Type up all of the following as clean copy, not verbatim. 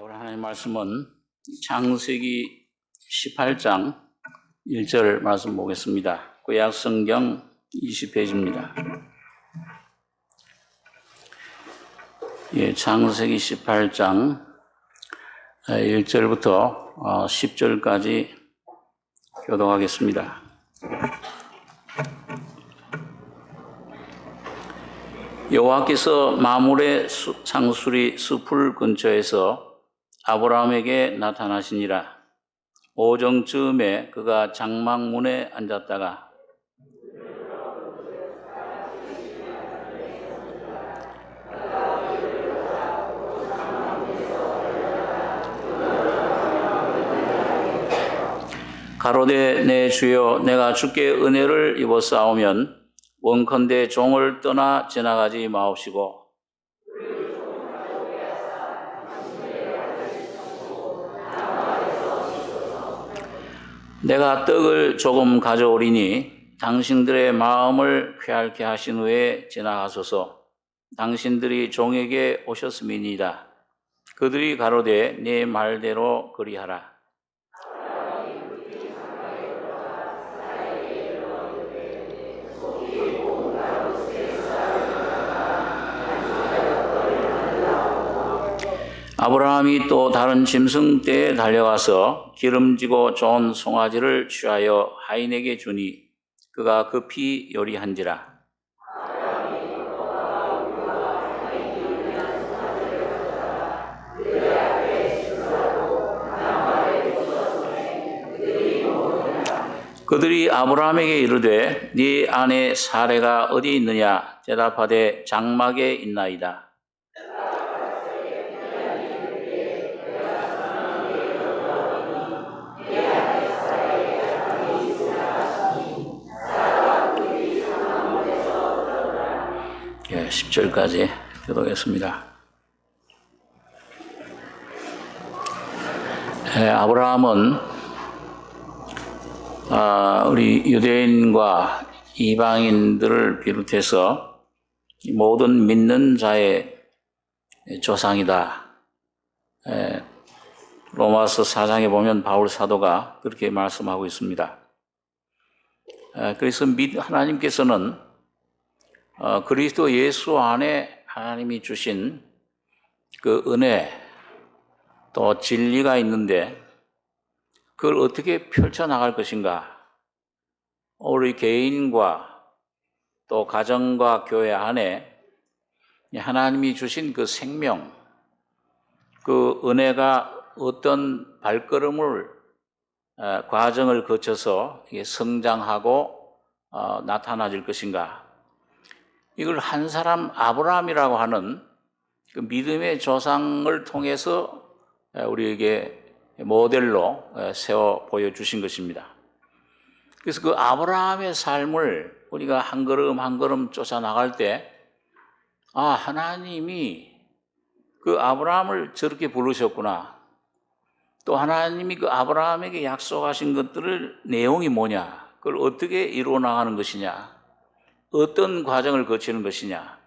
오늘 하나님 말씀은 창세기 18장 1절 말씀 보겠습니다. 구약 성경 20페이지입니다. 창세기 18장 1절부터 10절까지 교독하겠습니다. 여호와께서 마므레 상수리 숲을 근처에서 아브라함에게 나타나시니라. 오정쯤에 그가 장막문에 앉았다가 가로되 내 주여 내가 주께 은혜를 입었사오면 원컨대 종을 떠나 지나가지 마옵시고 내가 떡을 조금 가져오리니 당신들의 마음을 쾌활케 하신 후에 지나가소서. 당신들이 종에게 오셨음이니이다. 그들이 가로되 네 말대로 그리하라. 아브라함이 또 다른 짐승 떼에 달려가서 기름지고 좋은 송아지를 취하여 하인에게 주니 그가 급히 요리한지라. 그들이 아브라함에게 이르되 네 아내 사레가 어디 있느냐? 대답하되 장막에 있나이다. 예, 10절까지 교독했습니다. 아브라함은 우리 유대인과 이방인들을 비롯해서 모든 믿는 자의 조상이다. 로마서 4장에 보면 바울 사도가 그렇게 말씀하고 있습니다. 그래서 하나님께서는 그리스도 예수 안에 하나님이 주신 그 은혜 또 진리가 있는데 그걸 어떻게 펼쳐나갈 것인가? 우리 개인과 또 가정과 교회 안에 하나님이 주신 그 생명, 그 은혜가 어떤 발걸음을 과정을 거쳐서 성장하고 나타나질 것인가? 이걸 한 사람 아브라함이라고 하는 그 믿음의 조상을 통해서 우리에게 모델로 세워 보여주신 것입니다. 그래서 그 아브라함의 삶을 우리가 한 걸음 한 걸음 쫓아나갈 때, 하나님이 그 아브라함을 저렇게 부르셨구나. 또 하나님이 그 아브라함에게 약속하신 것들을 내용이 뭐냐? 그걸 어떻게 이루어 나가는 것이냐? 어떤 과정을 거치는 것이냐?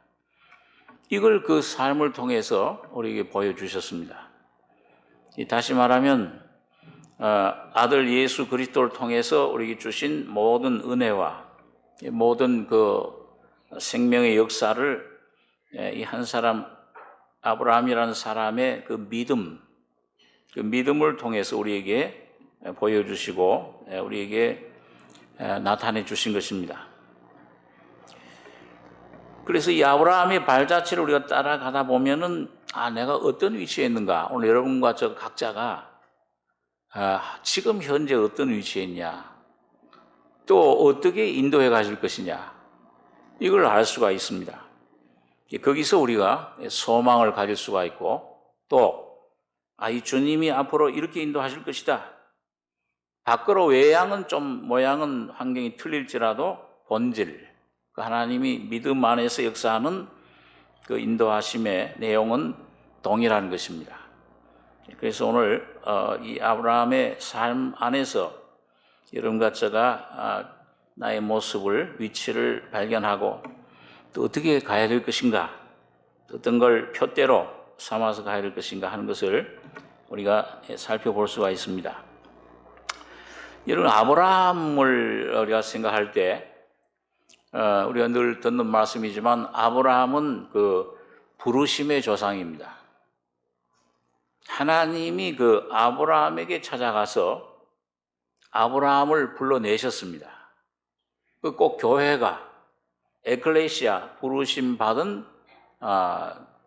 이걸 그 삶을 통해서 우리에게 보여주셨습니다. 다시 말하면 아들 예수 그리스도를 통해서 우리에게 주신 모든 은혜와 모든 그 생명의 역사를 이 한 사람 아브라함이라는 사람의 그 믿음을 통해서 우리에게 보여주시고 우리에게 나타내 주신 것입니다. 그래서 이 아브라함의 발자취를 우리가 따라가다 보면은 내가 어떤 위치에 있는가? 오늘 여러분과 저 각자가 지금 현재 어떤 위치에 있냐? 또 어떻게 인도해 가실 것이냐? 이걸 알 수가 있습니다. 거기서 우리가 소망을 가질 수가 있고 또 이 주님이 앞으로 이렇게 인도하실 것이다. 밖으로 외양은 좀 모양은 환경이 틀릴지라도 본질, 그 하나님이 믿음 안에서 역사하는 그 인도하심의 내용은 동일한 것입니다. 그래서 오늘 이 아브라함의 삶 안에서 여러분과 제가 나의 모습을, 위치를 발견하고 또 어떻게 가야 될 것인가, 어떤 걸 표대로 삼아서 가야 될 것인가 하는 것을 우리가 살펴볼 수가 있습니다. 이런 아브라함을 우리가 생각할 때 우리가 늘 듣는 말씀이지만 아브라함은 그 부르심의 조상입니다. 하나님이 그 아브라함에게 찾아가서 아브라함을 불러내셨습니다. 꼭 교회가 에클레시아 부르심 받은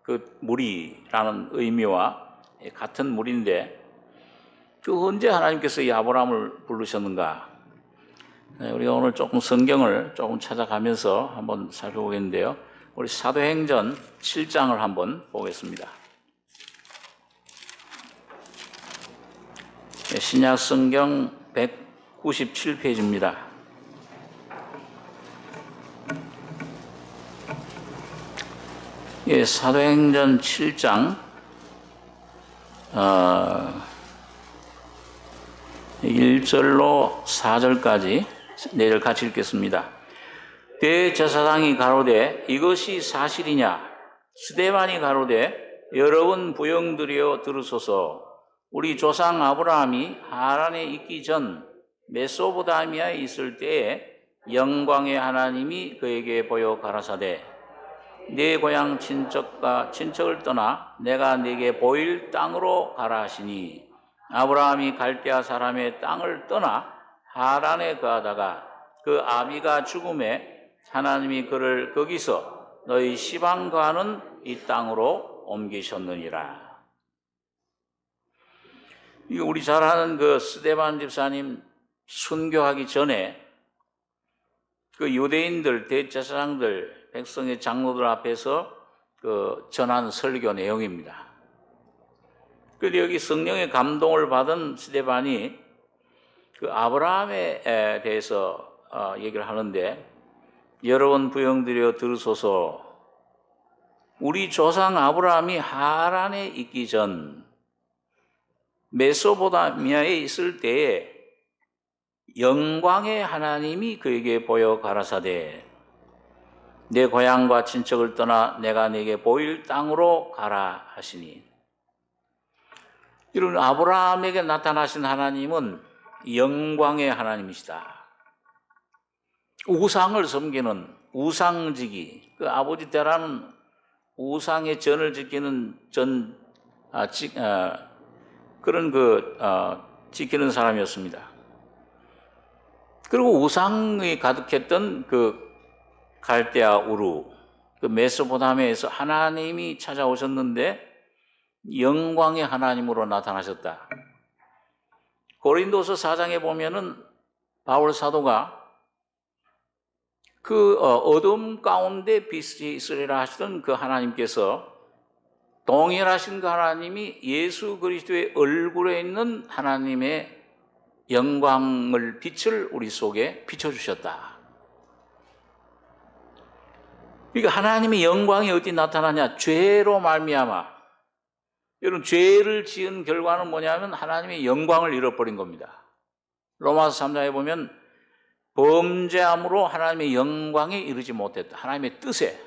그 무리라는 의미와 같은 무리인데 그 언제 하나님께서 이 아브라함을 부르셨는가? 우리가 오늘 조금 성경을 조금 찾아가면서 한번 살펴보겠는데요. 우리 사도행전 7장을 한번 보겠습니다. 신약 성경 197페이지입니다. 사도행전 7장 1절로 4절까지 4절 같이 읽겠습니다. 대제사장이 가로되 이것이 사실이냐? 스데반이 가로되 여러분 부영들이여 들으소서. 우리 조상 아브라함이 하란에 있기 전 메소포타미아에 있을 때에 영광의 하나님이 그에게 보여 가라사대 네 고향 친척을 떠나 내가 네게 보일 땅으로 가라 하시니 아브라함이 갈대아 사람의 땅을 떠나 하란에 거하다가 그 아비가 죽음에 하나님이 그를 거기서 너희 시방 거하는 이 땅으로 옮기셨느니라. 우리 잘 아는 그 스데반 집사님 순교하기 전에 그 유대인들, 대제사장들, 백성의 장로들 앞에서 그 전한 설교 내용입니다. 그런데 여기 성령의 감동을 받은 스데반이 그 아브라함에 대해서 얘기를 하는데 여러분 부영들여 들으소서. 우리 조상 아브라함이 하란에 있기 전 메소포타미아에 있을 때에 영광의 하나님이 그에게 보여 가라사대 내 고향과 친척을 떠나 내가 네게 보일 땅으로 가라 하시니 이런 아브라함에게 나타나신 하나님은 영광의 하나님이시다. 우상을 섬기는 우상지기, 그 아버지 때라는 우상의 전을 지키는 지키는 사람이었습니다. 그리고 우상이 가득했던 그 갈대아 우루, 그 메소포타미아에서 하나님이 찾아오셨는데 영광의 하나님으로 나타나셨다. 고린도서 4장에 보면은 바울 사도가 그 어둠 가운데 빛이 있으리라 하시던 그 하나님께서 동일하신 그 하나님이 예수 그리스도의 얼굴에 있는 하나님의 영광을 빛을 우리 속에 비춰주셨다. 그러니까 하나님의 영광이 어디 나타나냐? 죄로 말미암아. 여러분 죄를 지은 결과는 뭐냐면 하나님의 영광을 잃어버린 겁니다. 로마서 3장에 보면 범죄함으로 하나님의 영광에 이르지 못했다. 하나님의 뜻에.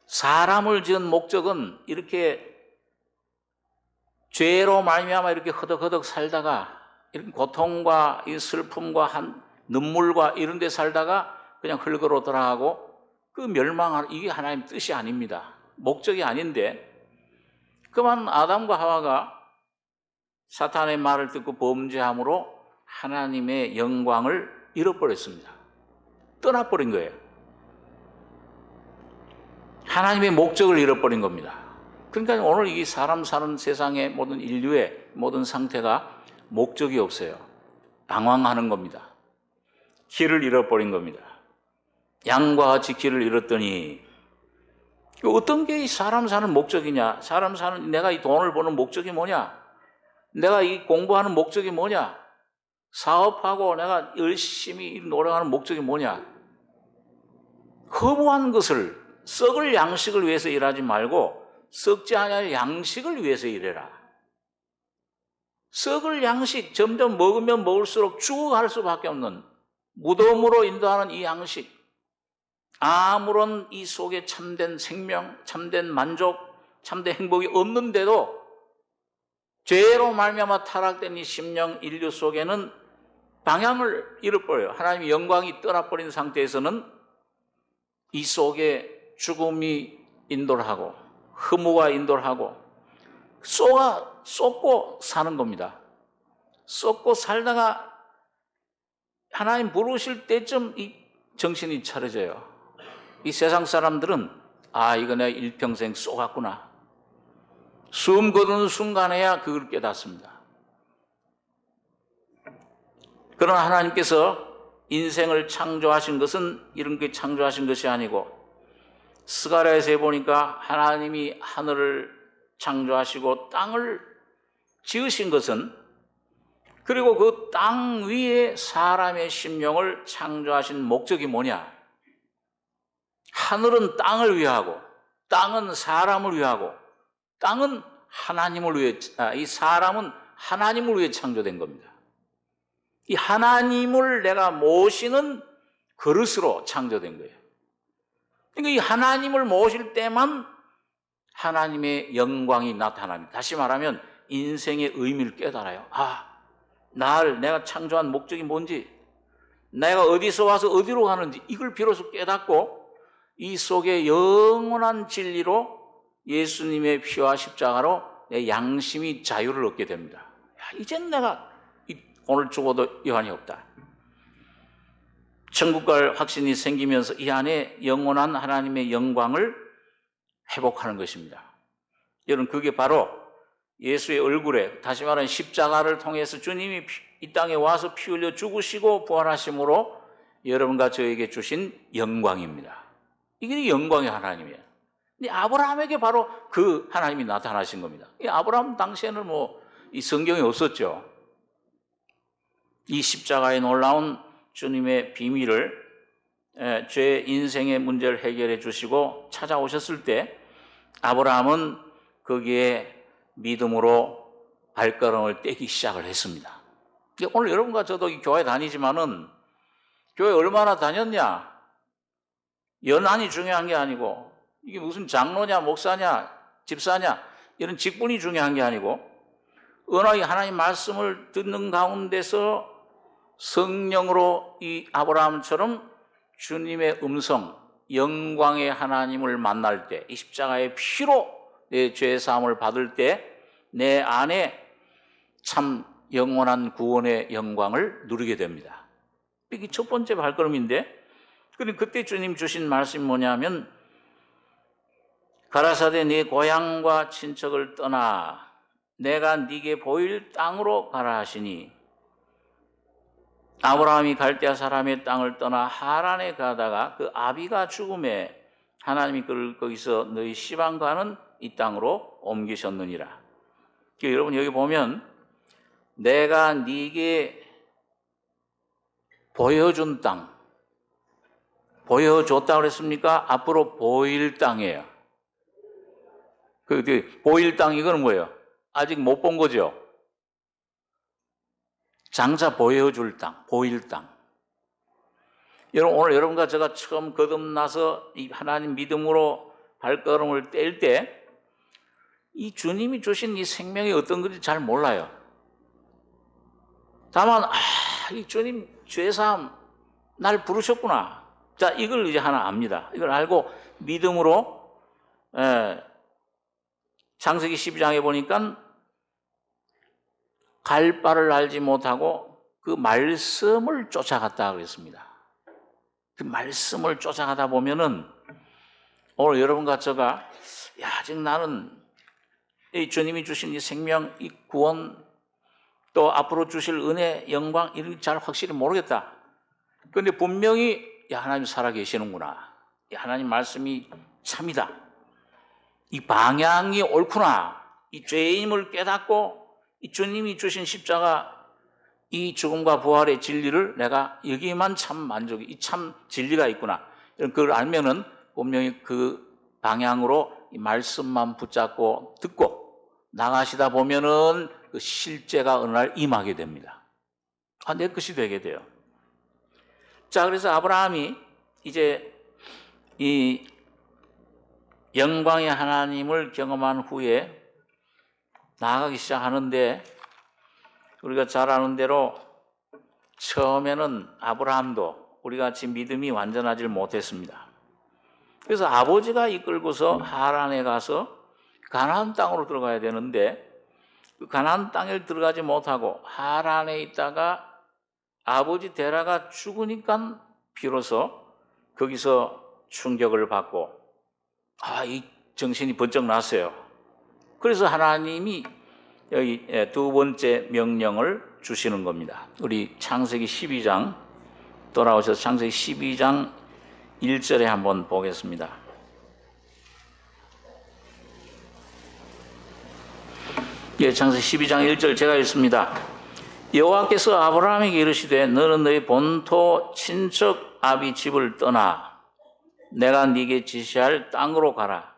사람을 지은 목적은 이렇게 죄로 말미암아 이렇게 허덕허덕 살다가 이렇게 고통과 이 슬픔과 눈물과 이런 데 살다가 그냥 흙으로 돌아가고 그 멸망하는 이게 하나님의 뜻이 아닙니다. 목적이 아닌데 그만 아담과 하와가 사탄의 말을 듣고 범죄함으로 하나님의 영광을 잃어버렸습니다. 떠나버린 거예요. 하나님의 목적을 잃어버린 겁니다. 그러니까 오늘 이 사람 사는 세상의 모든 인류의 모든 상태가 목적이 없어요. 방황하는 겁니다. 길을 잃어버린 겁니다. 양과 같이 길을 잃었더니 어떤 게 이 사람 사는 목적이냐? 사람 사는 내가 이 돈을 버는 목적이 뭐냐? 내가 이 공부하는 목적이 뭐냐? 사업하고 내가 열심히 노력하는 목적이 뭐냐? 허무한 것을 썩을 양식을 위해서 일하지 말고 썩지 않을 양식을 위해서 일해라. 썩을 양식 점점 먹으면 먹을수록 죽어갈 수밖에 없는 무덤으로 인도하는 이 양식, 아무런 이 속에 참된 생명, 참된 만족, 참된 행복이 없는데도 죄로 말미암아 타락된 이 심령 인류 속에는 방향을 잃어버려요. 하나님의 영광이 떠나버린 상태에서는 이 속에 죽음이 인도를 하고 허무가 인도를 하고 쏟고 사는 겁니다. 쏟고 살다가 하나님 부르실 때쯤 이 정신이 차려져요. 이 세상 사람들은 이거 내가 일평생 쏘갔구나. 숨 거두는 순간에야 그걸 깨닫습니다. 그러나 하나님께서 인생을 창조하신 것은 이런 게 창조하신 것이 아니고, 스가랴에서 보니까 하나님이 하늘을 창조하시고 땅을 지으신 것은, 그리고 그 땅 위에 사람의 심령을 창조하신 목적이 뭐냐? 하늘은 땅을 위하고 땅은 사람을 위하고 땅은 하나님을 위해, 이 사람은 하나님을 위해 창조된 겁니다. 이 하나님을 내가 모시는 그릇으로 창조된 거예요. 그러니까 이 하나님을 모실 때만 하나님의 영광이 나타납니다. 다시 말하면 인생의 의미를 깨달아요. 내가 창조한 목적이 뭔지, 내가 어디서 와서 어디로 가는지 이걸 비로소 깨닫고 이 속에 영원한 진리로 예수님의 피와 십자가로 내 양심이 자유를 얻게 됩니다. 이젠 내가 오늘 죽어도 여한이 없다. 천국 갈 확신이 생기면서 이 안에 영원한 하나님의 영광을 회복하는 것입니다. 여러분, 그게 바로 예수의 얼굴에, 다시 말하면 십자가를 통해서 주님이 이 땅에 와서 피 흘려 죽으시고 부활하심으로 여러분과 저에게 주신 영광입니다. 이게 영광의 하나님이에요. 근데 아브라함에게 바로 그 하나님이 나타나신 겁니다. 이 아브라함 당시에는 이 성경이 없었죠. 이 십자가의 놀라운 주님의 비밀을, 제 인생의 문제를 해결해 주시고 찾아오셨을 때 아브라함은 거기에 믿음으로 발걸음을 떼기 시작을 했습니다. 오늘 여러분과 저도 이 교회 다니지만은 교회 얼마나 다녔냐, 연한이 중요한 게 아니고, 이게 무슨 장로냐 목사냐 집사냐 이런 직분이 중요한 게 아니고, 은하의 하나님 말씀을 듣는 가운데서 성령으로 이 아브라함처럼 주님의 음성, 영광의 하나님을 만날 때, 이 십자가의 피로 내 죄 사함을 받을 때 내 안에 참 영원한 구원의 영광을 누리게 됩니다. 이게 첫 번째 발걸음인데, 그때 주님 주신 말씀이 뭐냐면, 가라사대 네 고향과 친척을 떠나 내가 네게 보일 땅으로 가라 하시니, 아브라함이 갈대아 사람의 땅을 떠나 하란에 가다가 그 아비가 죽음에 하나님이 그를 거기서 너희 시방과는 이 땅으로 옮기셨느니라. 여러분, 여기 보면 내가 네게 보여준 땅, 보여줬다 그랬습니까? 앞으로 보일 땅이에요. 보일 땅, 이거는 뭐예요? 아직 못 본 거죠? 장차 보여줄 땅, 보일 땅. 여러분, 오늘 여러분과 제가 처음 거듭나서 이 하나님 믿음으로 발걸음을 뗄 때 이 주님이 주신 이 생명이 어떤 건지 잘 몰라요. 다만 이 주님 죄사함 날 부르셨구나. 자, 이걸 이제 하나 압니다. 이걸 알고 믿음으로, 창세기 12장에 보니까 갈 바를 알지 못하고 그 말씀을 쫓아갔다 그랬습니다. 그 말씀을 쫓아가다 보면은 오늘 여러분과 제가 아직 나는 이 주님이 주신 이 생명, 이 구원, 또 앞으로 주실 은혜, 영광 이런 잘 확실히 모르겠다. 그런데 분명히 하나님 살아계시는구나, 하나님 말씀이 참이다, 이 방향이 옳구나, 이 죄임을 깨닫고 이 주님이 주신 십자가, 이 죽음과 부활의 진리를 내가 여기만 참 만족이, 이 참 진리가 있구나, 그걸 알면은 분명히 그 방향으로 이 말씀만 붙잡고 듣고 나가시다 보면은 그 실제가 어느 날 임하게 됩니다. 내 것이 되게 돼요. 자, 그래서 아브라함이 이제 이 영광의 하나님을 경험한 후에 나아가기 시작하는데 우리가 잘 아는 대로 처음에는 아브라함도 우리 같이 믿음이 완전하지 못했습니다. 그래서 아버지가 이끌고서 하란에 가서 가나안 땅으로 들어가야 되는데 그 가나안 땅에 들어가지 못하고 하란에 있다가 아버지 데라가 죽으니까 비로소 거기서 충격을 받고 이 정신이 번쩍 났어요. 그래서 하나님이 여기 두 번째 명령을 주시는 겁니다. 우리 창세기 12장 돌아오셔서 창세기 12장 1절에 한번 보겠습니다. 예, 창세기 12장 1절 제가 읽습니다. 여호와께서 아브라함에게 이르시되 너는 너희 본토 친척 아비 집을 떠나 내가 네게 지시할 땅으로 가라.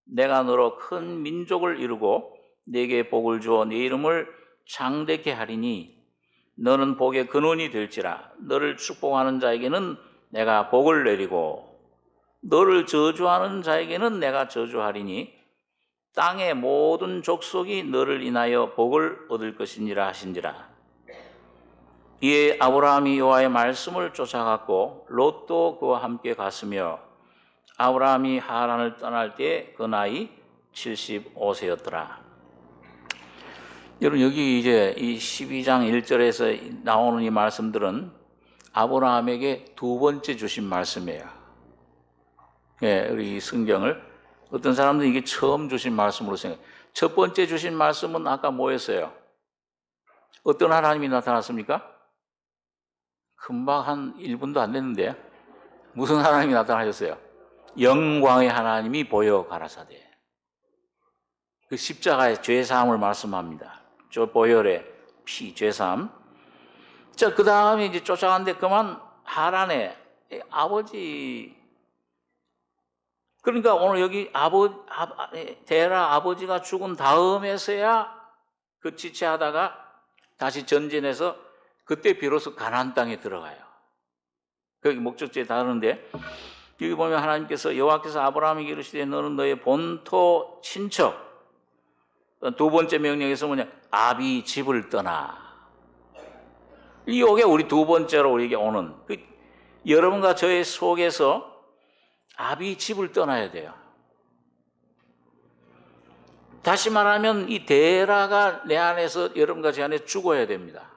내가 너로 큰 민족을 이루고 네게 복을 주어 네 이름을 창대케 하리니 너는 복의 근원이 될지라. 너를 축복하는 자에게는 내가 복을 내리고 너를 저주하는 자에게는 내가 저주하리니 땅의 모든 족속이 너를 인하여 복을 얻을 것이니라 하신지라. 이에 아브라함이 여호와의 말씀을 쫓아갔고 롯도 그와 함께 갔으며 아브라함이 하란을 떠날 때 그 나이 75세였더라. 여러분 여기 이제 이 12장 1절에서 나오는 이 말씀들은 아브라함에게 두 번째 주신 말씀이에요. 예, 우리 이 성경을 어떤 사람들은 이게 처음 주신 말씀으로 생각해요. 첫 번째 주신 말씀은 아까 뭐였어요? 어떤 하나님이 나타났습니까? 금방 한 1분도 안 됐는데 무슨 하나님이 나타나셨어요? 영광의 하나님이 보여 가라사대. 그 십자가의 죄사함을 말씀합니다. 저 보혈의 피, 죄사함. 자, 그 다음에 이제 쫓아가는데 그만 하란에 아버지, 그러니까 오늘 여기 데라 아버지가 죽은 다음에서야 그 지체하다가 다시 전진해서 그때 비로소 가나안 땅에 들어가요. 거기 목적지에 다르는데 여기 보면 하나님께서 여호와께서 아브라함에게 이르시되 너는 너의 본토 친척, 두 번째 명령에서 뭐냐? 아비 집을 떠나. 이게 우리 두 번째로 우리에게 오는 여러분과 저의 속에서 아비 집을 떠나야 돼요. 다시 말하면 이 데라가 내 안에서 여러분과 제 안에 죽어야 됩니다.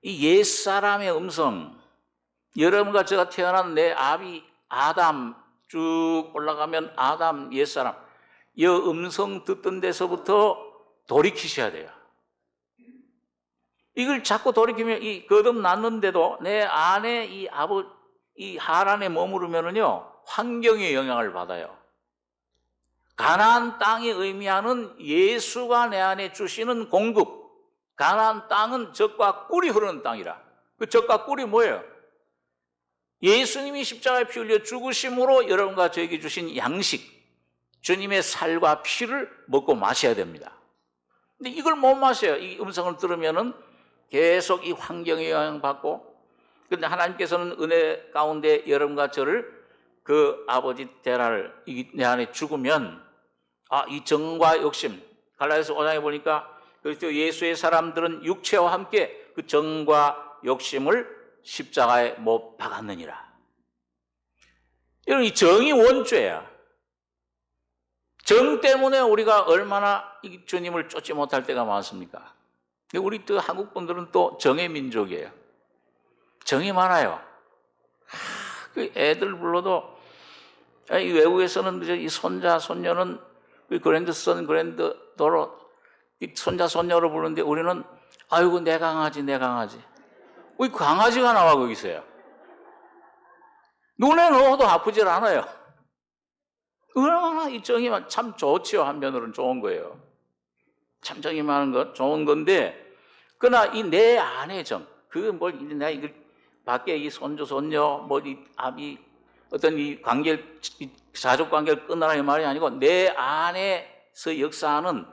이 옛사람의 음성, 여러분과 제가 태어난 내 아비 아담 쭉 올라가면 아담 옛사람 이 음성 듣던 데서부터 돌이키셔야 돼요. 이걸 자꾸 돌이키면 이 거듭났는데도 내 안에 이 하란에 머무르면은요 환경의 영향을 받아요. 가나안 땅이 의미하는 예수가 내 안에 주시는 공급. 가나안 땅은 젖과 꿀이 흐르는 땅이라. 그 젖과 꿀이 뭐예요? 예수님이 십자가에 피 흘려 죽으심으로 여러분과 저에게 주신 양식, 주님의 살과 피를 먹고 마셔야 됩니다. 근데 이걸 못 마셔요. 이 음성을 들으면은 계속 이 환경에 영향받고, 그런데 하나님께서는 은혜 가운데 여러분과 저를 그 아버지 데라를 내 안에 죽으면 이 정과 욕심, 갈라디아서 5장에 보니까 그리스도 예수의 사람들은 육체와 함께 그 정과 욕심을 십자가에 못 박았느니라. 여러분, 이 정이 원죄야. 정 때문에 우리가 얼마나 주님을 쫓지 못할 때가 많습니까? 우리 또 한국 분들은 또 정의 민족이에요. 정이 많아요. 그 애들 불러도 이 외국에서는 이 손자 손녀는 그랜드선 그랜드도로 손자 손녀로 부르는데 우리는 아이고 내 강아지 내 강아지. 왜 강아지가 나와 거기서요? 눈에 넣어도 아프질 않아요. 얼마나 이 정이 참 좋지요. 한편으로는 좋은 거예요. 참 정이 많은 것 좋은 건데, 그러나 이 내 안의 정, 내가 이걸 밖에 이 손주 손녀 이 아비 어떤 이 관계를 가족 관계를 끊으라 이 말이 아니고 내 안에서 역사하는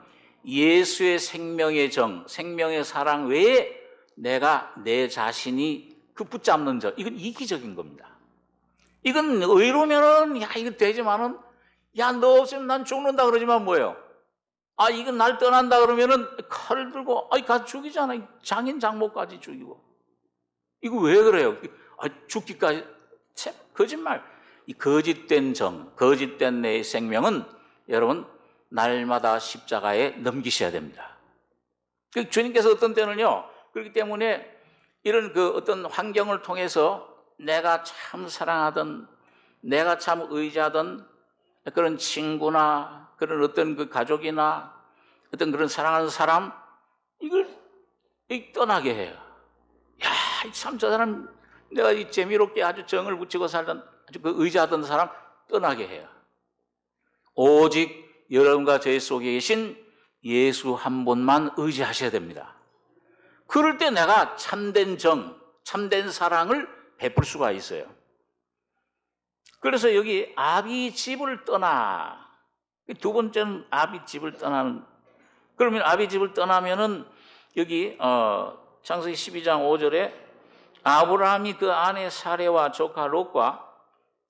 예수의 생명의 정, 생명의 사랑 외에 내가 내 자신이 그 붙잡는 점, 이건 이기적인 겁니다. 이건 의로면은 이거 되지만은 너 없으면 난 죽는다 그러지만 뭐예요? 아, 이건 날 떠난다 그러면은 칼을 들고, 가 죽이잖아. 장인 장모까지 죽이고. 이거 왜 그래요? 죽기까지. 참, 거짓말. 이 거짓된 거짓된 내 생명은 여러분, 날마다 십자가에 넘기셔야 됩니다. 주님께서 어떤 때는요, 그렇기 때문에 이런 어떤 환경을 통해서 내가 참 사랑하던, 내가 참 의지하던 그런 친구나 그런 어떤 가족이나 어떤 그런 사랑하는 사람, 이걸 떠나게 해요. 야, 참 저 사람 내가 재미롭게 아주 정을 붙이고 살던 아주 의지하던 사람 떠나게 해요. 오직 여러분과 저희 속에 계신 예수 한 분만 의지하셔야 됩니다. 그럴 때 내가 참된 참된 사랑을 베풀 수가 있어요. 그래서 여기 아비 집을 떠나, 두 번째는 아비 집을 떠나는. 그러면 아비 집을 떠나면은 여기 창세기 12장 5절에 아브라함이 그 아내 사레와 조카 롯과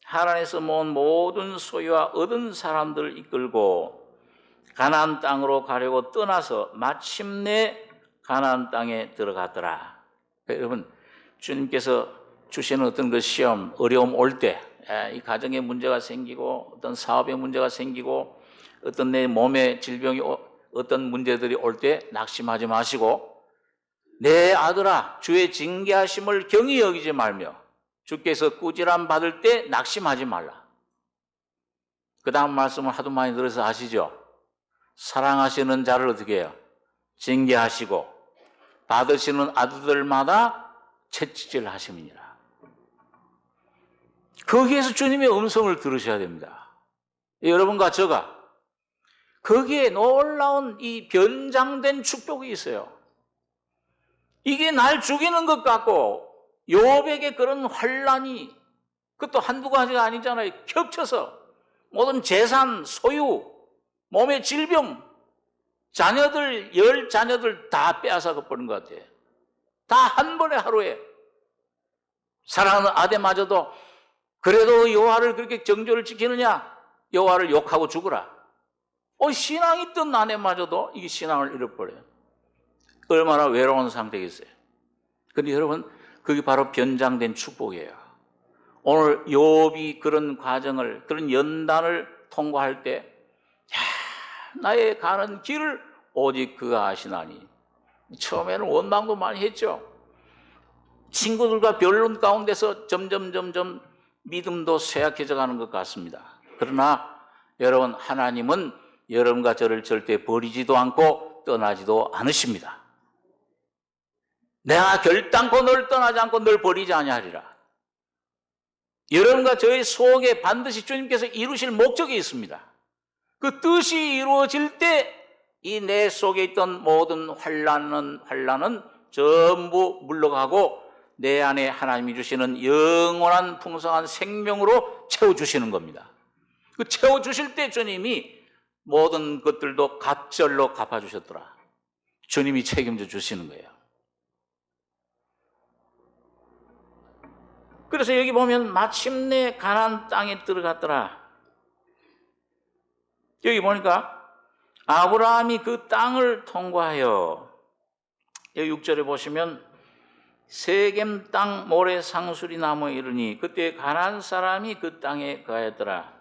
하란에서 모은 모든 소유와 얻은 사람들을 이끌고 가나안 땅으로 가려고 떠나서 마침내 가나안 땅에 들어갔더라. 여러분, 주님께서 주시는 어떤 시험, 어려움 올 때, 이 가정에 문제가 생기고 어떤 사업에 문제가 생기고 어떤 내 몸에 질병이 어떤 문제들이 올 때 낙심하지 마시고, 내 아들아 주의 징계하심을 경히 여기지 말며 주께서 꾸지람 받을 때 낙심하지 말라. 그 다음 말씀을 하도 많이 들어서 아시죠? 사랑하시는 자를 어떻게 해요? 징계하시고 받으시는 아들들마다 채찍질 하심이니라. 거기에서 주님의 음성을 들으셔야 됩니다. 여러분과 저가 거기에 놀라운 이 변장된 축복이 있어요. 이게 날 죽이는 것 같고 욥에게 그런 환난이, 그것도 한두 가지가 아니잖아요. 겹쳐서 모든 재산, 소유, 몸의 질병, 자녀들, 10자녀들 다 빼앗아 버린 것 같아요. 다 한 번에 하루에. 사랑하는 아들마저도 그래도 여호와를 그렇게 정죄를 지키느냐? 여호와를 욕하고 죽으라. 신앙이 있던 아내마저도 이게 신앙을 잃어버려요. 얼마나 외로운 상태겠어요. 그런데 여러분, 그게 바로 변장된 축복이에요. 오늘 욥이 그런 과정을, 그런 연단을 통과할 때, 나의 가는 길을 오직 그가 아시나니. 처음에는 원망도 많이 했죠. 친구들과 변론 가운데서 점점 믿음도 쇠약해져 가는 것 같습니다. 그러나 여러분, 하나님은 여러분과 저를 절대 버리지도 않고 떠나지도 않으십니다. 내가 결단코 널 떠나지 않고 널 버리지 아니하리라. 여러분과 저의 속에 반드시 주님께서 이루실 목적이 있습니다. 그 뜻이 이루어질 때 이 내 속에 있던 모든 환난은 전부 물러가고 내 안에 하나님이 주시는 영원한 풍성한 생명으로 채워주시는 겁니다. 그 채워주실 때 주님이 모든 것들도 갑절로 갚아주셨더라. 주님이 책임져 주시는 거예요. 그래서 여기 보면 마침내 가나안 땅에 들어갔더라. 여기 보니까 아브라함이 그 땅을 통과하여, 여기 6절에 보시면 세겜 땅 모래 상수리 나무에 이르니 그때 가나안 사람이 그 땅에 거하였더라.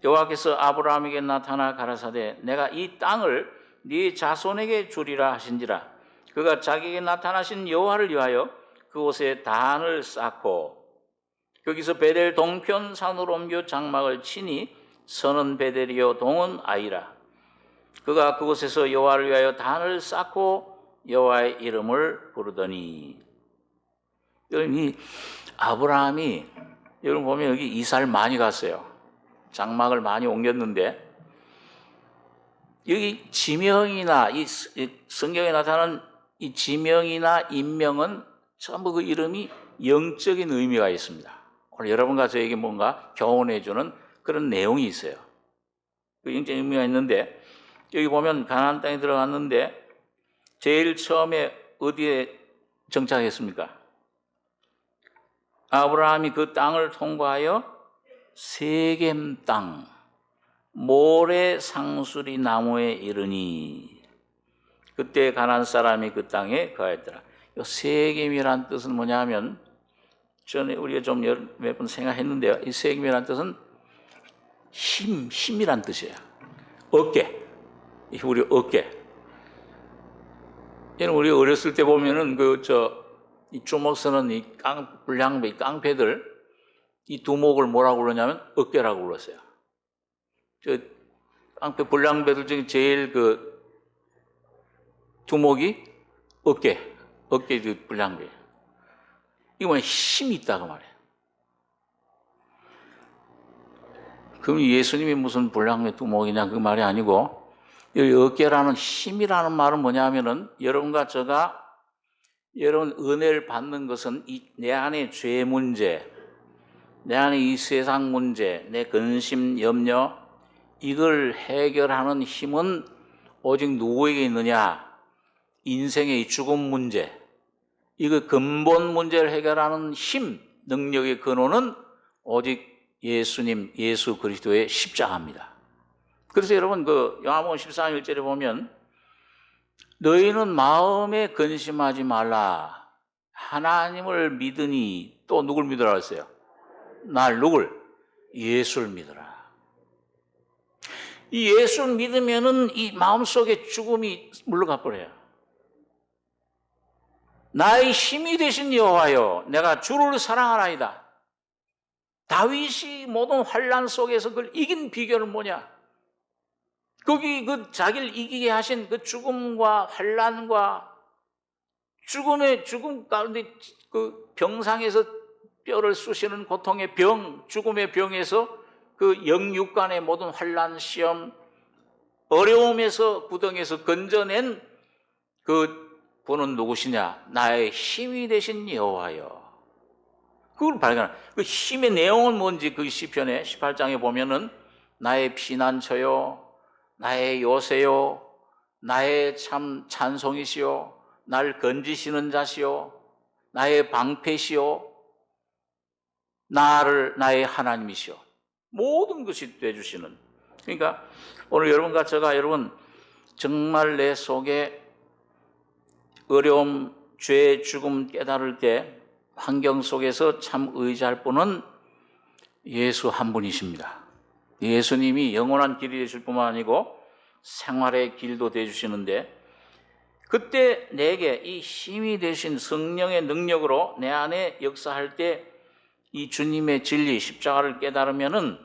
여호와께서 아브라함에게 나타나 가라사대 내가 이 땅을 네 자손에게 주리라 하신지라. 그가 자기에게 나타나신 여호와를 위하여 그곳에 단을 쌓고 거기서 베델 동편 산으로 옮겨 장막을 치니 선은 베델이요 동은 아이라. 그가 그곳에서 여호와를 위하여 단을 쌓고 여호와의 이름을 부르더니. 여러분, 아브라함이, 여러분 보면 여기 이사를 많이 갔어요. 장막을 많이 옮겼는데 여기 지명이나 이 성경에 나타나는 이 지명이나 인명은 전부 그 이름이 영적인 의미가 있습니다. 오늘 여러분과 저에게 뭔가 교훈해 주는 그런 내용이 있어요. 그 영적인 의미가 있는데 여기 보면 가나안 땅에 들어갔는데 제일 처음에 어디에 정착했습니까? 아브라함이 그 땅을 통과하여 세겜 땅. 모래 상수리 나무에 이르니 그때 가나안 사람이 그 땅에 거하였더라. 이 세겜이란 뜻은 뭐냐면 전에 우리가 좀 몇 번 생각했는데요. 이 세겜이란 뜻은 힘이란 뜻이에요. 어깨. 우리 어깨. 우리 어렸을 때 보면은 이 주먹 쓰는 이 불량배, 이 깡패들 이 두목을 뭐라고 그러냐면 어깨라고 불렀어요. 깡패 불량배들 중에 제일 두목이 어깨 불량배. 이거 뭐냐, 힘이 있다 그 말이에요. 그럼 예수님이 무슨 불량배 두목이냐 그 말이 아니고, 이 어깨라는 힘이라는 말은 뭐냐면은 여러분과 제가 여러분 은혜를 받는 것은 내 안의 죄 문제, 내 안의 이 세상 문제, 내 근심 염려 이걸 해결하는 힘은 오직 누구에게 있느냐? 인생의 이 죽음 문제, 이거 근본 문제를 해결하는 힘, 능력의 근원은 오직 예수님, 예수 그리스도의 십자가입니다. 그래서 여러분 요한복음 14장 1절에 보면 너희는 마음에 근심하지 말라. 하나님을 믿으니 또 누굴 믿으라 했어요? 누굴? 예수를 믿으라. 이 예수를 믿으면은 이 마음속에 죽음이 물러가 버려요. 나의 힘이 되신 여호와여, 내가 주를 사랑하나이다. 다윗이 모든 환난 속에서 그걸 이긴 비결은 뭐냐? 거기 자기를 이기게 하신 그 죽음과 환난과 죽음 가운데 병상에서 뼈를 쑤시는 고통의 죽음의 병에서 영육간의 모든 환난, 시험, 어려움에서 구덩이에서 건져낸 분은 누구시냐? 나의 힘이 되신 여호와여. 그걸 발견한. 그 힘의 내용은 뭔지 시편의 18장에 보면은 나의 피난처요, 나의 요새요, 나의 참 찬송이시요, 날 건지시는 자시요, 나의 방패시요, 나의 하나님이시요. 모든 것이 되어주시는. 그러니까 오늘 여러분과 제가 정말 내 속에 어려움, 죄, 죽음 깨달을 때 환경 속에서 참 의지할 분은 예수 한 분이십니다. 예수님이 영원한 길이 되실 뿐만 아니고 생활의 길도 되어주시는데, 그때 내게 이 힘이 되신 성령의 능력으로 내 안에 역사할 때 이 주님의 진리, 십자가를 깨달으면은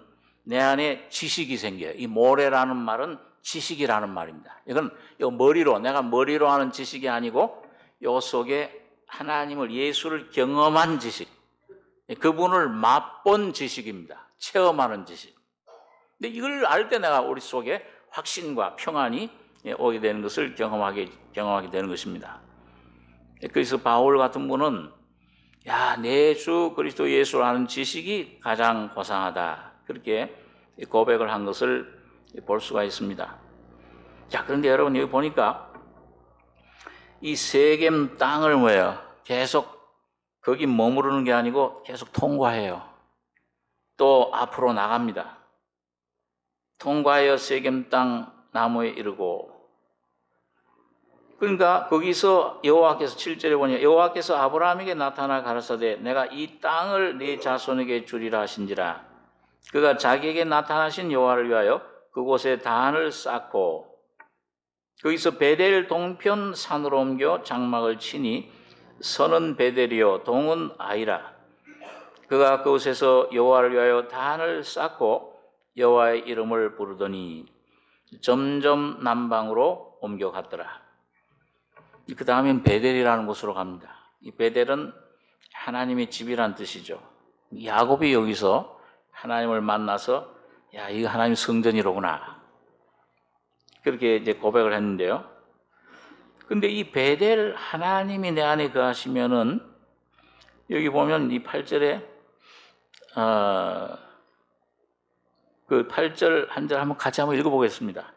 내 안에 지식이 생겨요. 이 모래라는 말은 지식이라는 말입니다. 이건 내가 머리로 하는 지식이 아니고 요 속에 하나님을, 예수를 경험한 지식, 그분을 맛본 지식입니다. 체험하는 지식. 근데 이걸 알 때 내가 우리 속에 확신과 평안이 오게 되는 것을 경험하게 되는 것입니다. 그래서 바울 같은 분은 내 주 그리스도 예수를 아는 지식이 가장 고상하다, 그렇게 고백을 한 것을 볼 수가 있습니다. 그런데 여러분 여기 보니까 이 세겜 땅을 계속 거기 머무르는 게 아니고 계속 통과해요. 또 앞으로 나갑니다. 통과하여 세겜 땅 나무에 이르고, 그러니까 거기서 여호와께서 7절에 보니 여호와께서 아브라함에게 나타나 가라사대 내가 이 땅을 네 자손에게 주리라 하신지라. 그가 자기에게 나타나신 여호와를 위하여 그곳에 단을 쌓고 거기서 베델 동편 산으로 옮겨 장막을 치니 서는 베델이요 동은 아이라. 그가 그곳에서 여호와를 위하여 단을 쌓고 여호와의 이름을 부르더니 점점 남방으로 옮겨갔더라. 그 다음엔 베델이라는 곳으로 갑니다. 이 베델은 하나님의 집이란 뜻이죠. 야곱이 여기서 하나님을 만나서 이거 하나님 성전이로구나, 그렇게 이제 고백을 했는데요. 근데 이 베델, 하나님이 내 안에 거하시면은 여기 보면 이 8절에 그 8절 한 절 한번 같이 한번 읽어보겠습니다.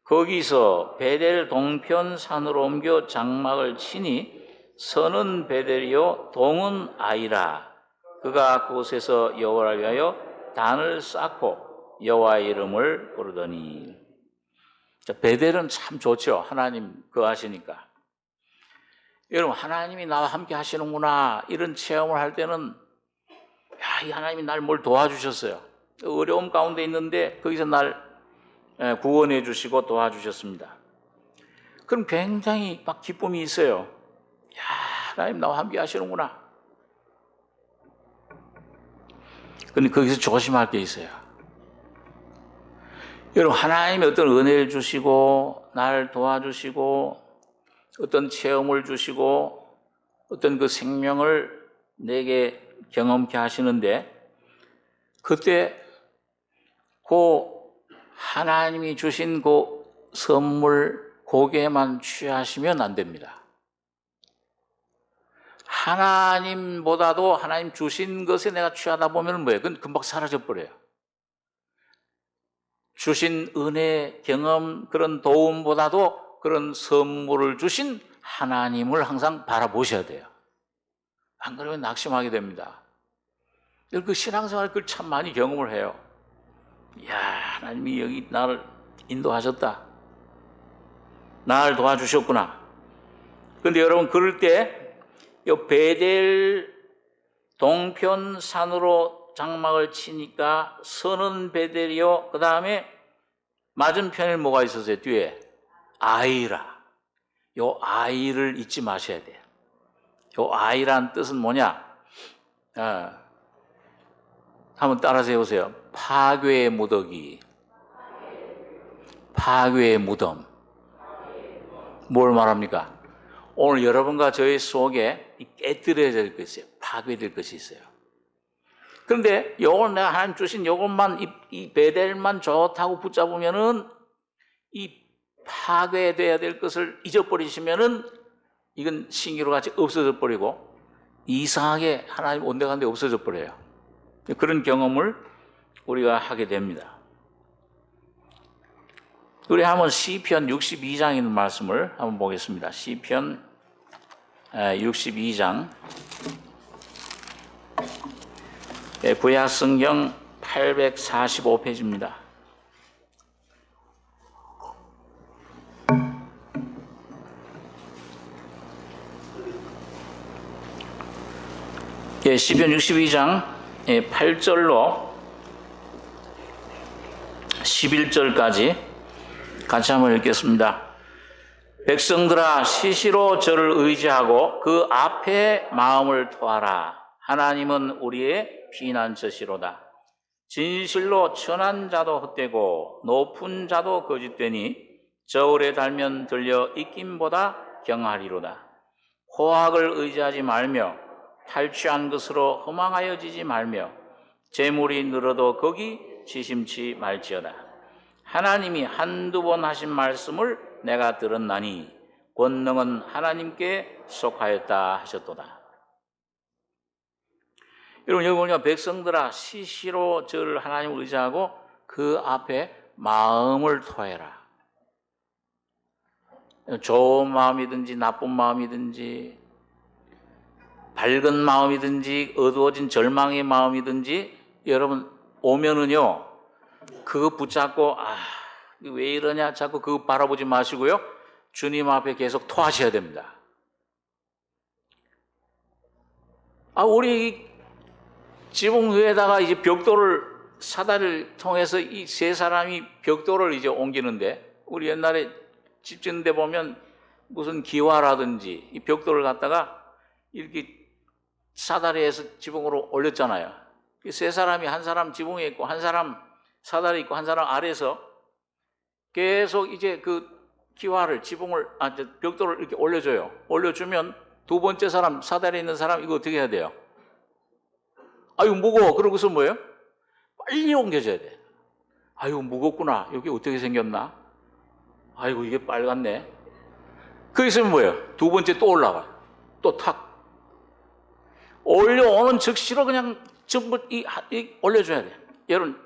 거기서 베델 동편 산으로 옮겨 장막을 치니 서는 베델이요 동은 아이라. 그가 그곳에서 여호와를 위하여 단을 쌓고 여호와의 이름을 부르더니. 자, 베델은 참 좋죠. 하나님 거하시니까. 여러분, 하나님이 나와 함께 하시는구나 이런 체험을 할 때는 야, 이 하나님이 날 뭘 도와주셨어요. 어려움 가운데 있는데 거기서 날 구원해 주시고 도와주셨습니다. 그럼 굉장히 막 기쁨이 있어요. 야, 하나님 나와 함께 하시는구나. 근데 거기서 조심할 게 있어요. 여러분, 하나님이 어떤 은혜를 주시고 날 도와주시고 어떤 체험을 주시고 어떤 그 생명을 내게 경험케 하시는데 그때 그 하나님이 주신 그 선물 고개만 취하시면 안 됩니다. 하나님보다도 하나님 주신 것에 내가 취하다 보면 뭐예요? 그건 금방 사라져 버려요. 주신 은혜, 경험, 그런 도움보다도 그런 선물을 주신 하나님을 항상 바라보셔야 돼요. 안 그러면 낙심하게 됩니다. 그 신앙생활 그걸 참 많이 경험을 해요. 이야, 하나님이 여기 나를 인도하셨다. 나를 도와주셨구나. 그런데 여러분, 그럴 때 이 베델 동편 산으로 장막을 치니까 서는 베델이요. 그 다음에 맞은편에 뭐가 있었어요? 뒤에 아이라. 요 아이를 잊지 마셔야 돼요. 요 아이란 뜻은 뭐냐? 한번 따라서 해보세요. 파괴의 무더기, 파괴의 무덤. 뭘 말합니까? 오늘 여러분과 저희 속에 깨뜨려질 것이 있어요. 파괴될 것이 있어요. 그런데 요걸 내가 하나님 주신 요것만 이 베델만 좋다고 붙잡으면은 이 파괴돼야 될 것을 잊어버리시면은 이건 신기루 같이 없어져 버리고 이상하게 하나님 온데간데 없어져 버려요. 그런 경험을 우리가 하게 됩니다. 우리 한번 시편 62장 있는 말씀을 한번 보겠습니다. 시편 62장 구약 성경 845페이지입니다. 시편 62장 8절로 11절까지 같이 한번 읽겠습니다. 백성들아, 시시로 저를 의지하고 그 앞에 마음을 토하라. 하나님은 우리의 피난처시로다. 진실로 천한 자도 헛되고 높은 자도 거짓되니 저울에 달면 들려 익힘보다 경하리로다. 호학을 의지하지 말며 탈취한 것으로 허망하여지지 말며 재물이 늘어도 거기 지심치 말지어다. 하나님이 한두 번 하신 말씀을 내가 들었나니 권능은 하나님께 속하였다 하셨도다. 여러분, 여기 보니까 백성들아, 시시로 저를 하나님을 의지하고 그 앞에 마음을 토해라. 좋은 마음이든지 나쁜 마음이든지 밝은 마음이든지 어두워진 절망의 마음이든지 여러분 오면은요 그거 붙잡고 왜 이러냐 자꾸 그거 바라보지 마시고요 주님 앞에 계속 토하셔야 됩니다. 우리 지붕 위에다가 이제 벽돌을 사다리를 통해서 이 세 사람이 벽돌을 이제 옮기는데 우리 옛날에 집 짓는 데 보면 무슨 기와라든지 이 벽돌을 갖다가 이렇게 사다리에서 지붕으로 올렸잖아요. 세 사람이 한 사람 지붕에 있고 한 사람 사다리 있고 한 사람 아래에서 계속 이제 그 기와를 지붕을 벽돌을 이렇게 올려줘요. 올려주면 두 번째 사람 사다리에 있는 사람 이거 어떻게 해야 돼요? 아유 무거워. 그러고서 뭐예요? 빨리 옮겨줘야 돼. 아유 무겁구나. 여기 어떻게 생겼나? 아이고 이게 빨갛네. 거기서 뭐예요? 두 번째 또 올라가. 또 탁. 올려오는 즉시로 그냥 전부 올려줘야 돼. 여러분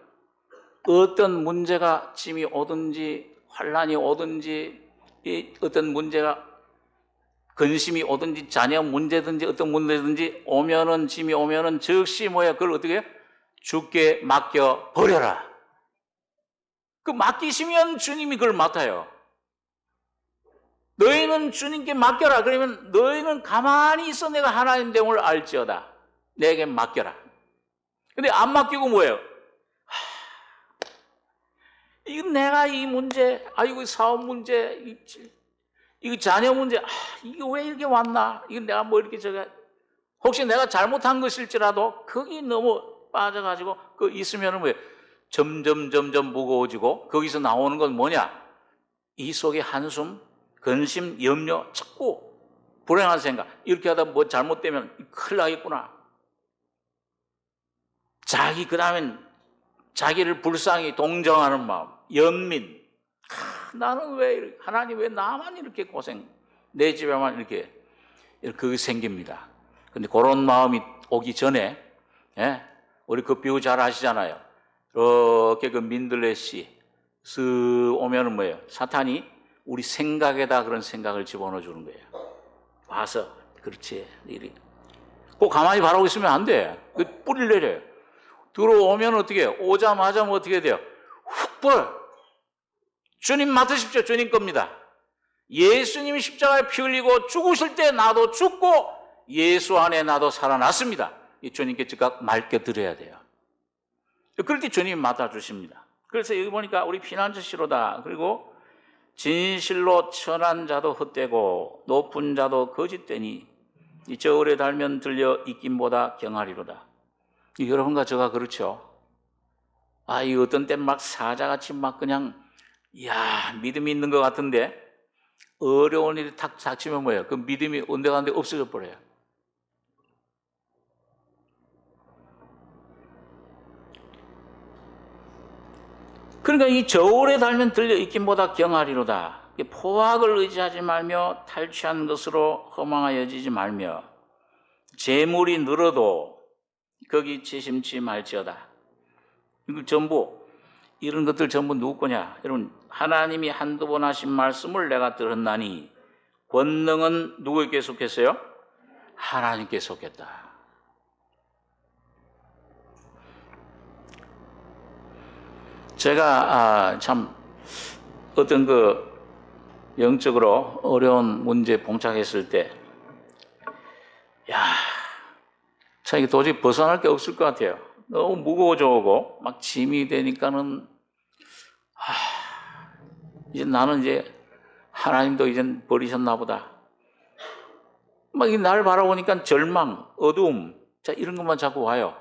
어떤 문제가 짐이 오든지 환란이 오든지 어떤 문제가 근심이 오든지 자녀 문제든지 어떤 문제든지 오면은 짐이 오면은 즉시 뭐야 그걸 어떻게 해요? 주께 맡겨 버려라. 그 맡기시면 주님이 그걸 맡아요. 너희는 주님께 맡겨라. 그러면 너희는 가만히 있어 내가 하나님 됨을 알지어다. 내게 맡겨라. 근데 안 맡기고 뭐예요? 이거 내가 이 문제, 이거 사업 문제, 이거 자녀 문제, 이거 왜 이렇게 왔나? 이거 내가 뭐 이렇게 혹시 내가 잘못한 것일지라도 거기 너무 빠져가지고 그 있으면은 뭐예요? 점점 무거워지고 거기서 나오는 건 뭐냐? 이 속에 한숨, 근심, 염려, 자꾸 불행한 생각. 이렇게 하다 뭐 잘못되면 큰일 나겠구나. 그 다음엔 자기를 불쌍히 동정하는 마음, 연민. 나는 왜, 하나님 왜 나만 이렇게 고생, 내 집에만 이렇게 그게 생깁니다. 근데 그런 마음이 오기 전에, 우리 그 비유 잘 아시잖아요. 이렇게 그 민들레씨 쓱 오면은 뭐예요? 사탄이 우리 생각에다 그런 생각을 집어넣어 주는 거예요. 와서, 그렇지. 꼭 가만히 바라고 있으면 안 돼. 그 뿌리를 내려요. 들어오면 어떻게 해요? 오자마자 뭐 어떻게 돼요? 훅 불어요. 주님 맡으십시오. 주님 겁니다. 예수님이 십자가에 피 흘리고 죽으실 때 나도 죽고 예수 안에 나도 살아났습니다. 이 주님께 즉각 맡겨드려야 돼요. 그럴 때 주님이 맡아주십니다. 그래서 여기 보니까 우리 피난처시로다. 그리고 진실로 천한 자도 헛되고 높은 자도 거짓되니 이 저울에 달면 들려 입김보다 경하리로다. 여러분과 저가 그렇죠. 이 어떤 때 막 사자같이 막 그냥 믿음이 있는 것 같은데 어려운 일이 탁 닥치면 뭐예요? 그 믿음이 온데간데 없어져 버려요. 그러니까 이 저울에 달면 들려 있김보다 경하리로다. 포악을 의지하지 말며 탈취한 것으로 허망하여지지 말며 재물이 늘어도 거기 지심치 말지어다. 이거 전부 이런 것들 전부 누구 거냐? 여러분, 하나님이 한두 번 하신 말씀을 내가 들었나니 권능은 누구에게 속했어요? 하나님께 속했다. 제가 참 어떤 그 영적으로 어려운 문제에 봉착했을 때 참 이게 도저히 벗어날 게 없을 것 같아요. 너무 무거워져 오고 막 짐이 되니까는 이제 나는 이제 하나님도 이제 버리셨나 보다. 막 이 날 바라보니까 절망, 어두움, 이런 것만 자꾸 와요.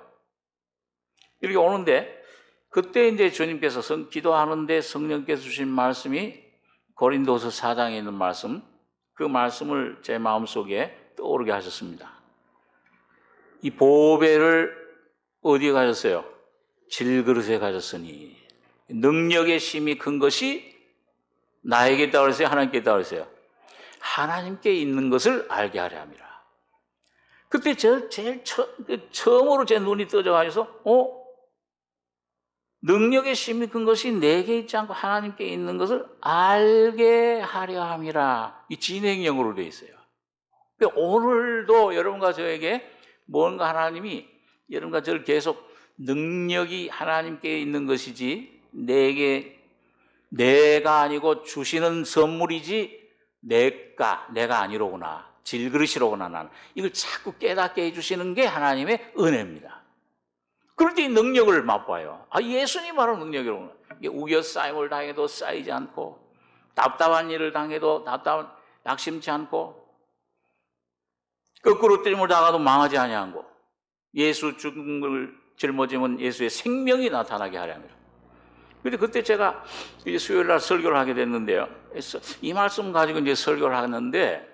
이렇게 오는데 그때 이제 주님께서 기도하는데 성령께서 주신 말씀이 고린도서 4장에 있는 말씀, 그 말씀을 제 마음속에 떠오르게 하셨습니다. 이 보배를 어디에 가졌어요? 질그릇에 가졌으니 능력의 심이 큰 것이 나에게 있다고 그랬어요? 하나님께 있다고 그랬어요? 하나님께 있는 것을 알게 하려 함이라. 그때 제일 처음으로 제 눈이 떠져가지고 능력의 심이 큰 것이 내게 있지 않고 하나님께 있는 것을 알게 하려 함이라. 이 진행형으로 되어 있어요. 오늘도 여러분과 저에게 뭔가 하나님이 여러분과 저를 계속 능력이 하나님께 있는 것이지 내가 아니고 주시는 선물이지 내가 아니로구나. 질그릇이로구나. 나는 이걸 자꾸 깨닫게 해주시는 게 하나님의 은혜입니다. 그럴 때 이 능력을 맛봐요. 예수님 바로 능력이로구나. 우겨싸임을 당해도 쌓이지 않고 답답한 일을 당해도 낙심치 않고 거꾸로 뜰을 당하도 망하지 아니하고 예수 죽음을 짊어지면 예수의 생명이 나타나게 하려 합니다. 그런데 그때 제가 이제 수요일 날 설교를 하게 됐는데요. 이 말씀 가지고 이제 설교를 하는데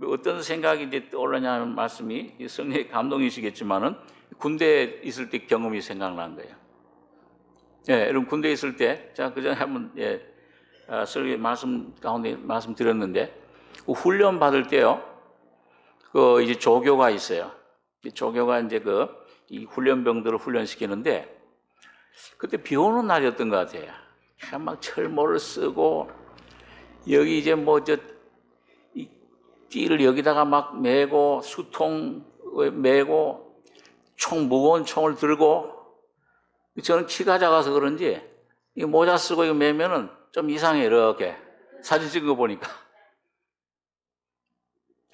어떤 생각이 이제 떠오르냐는 말씀이 성령의 감동이시겠지만은 군대에 있을 때 경험이 생각난 거예요. 여러분 군대에 있을 때 제가 그 전에 한번 설교 말씀 가운데 말씀드렸는데 훈련 받을 때요. 그 이제 조교가 있어요. 조교가 이제 이 훈련병들을 훈련시키는데 그때 비 오는 날이었던 것 같아요. 막 철모를 쓰고 여기 이제 이 띠를 여기다가 막 메고 수통 메고 무거운 총을 들고 저는 키가 작아서 그런지 이 모자 쓰고 이거 매면은 좀 이상해, 이렇게. 사진 찍은 거 보니까.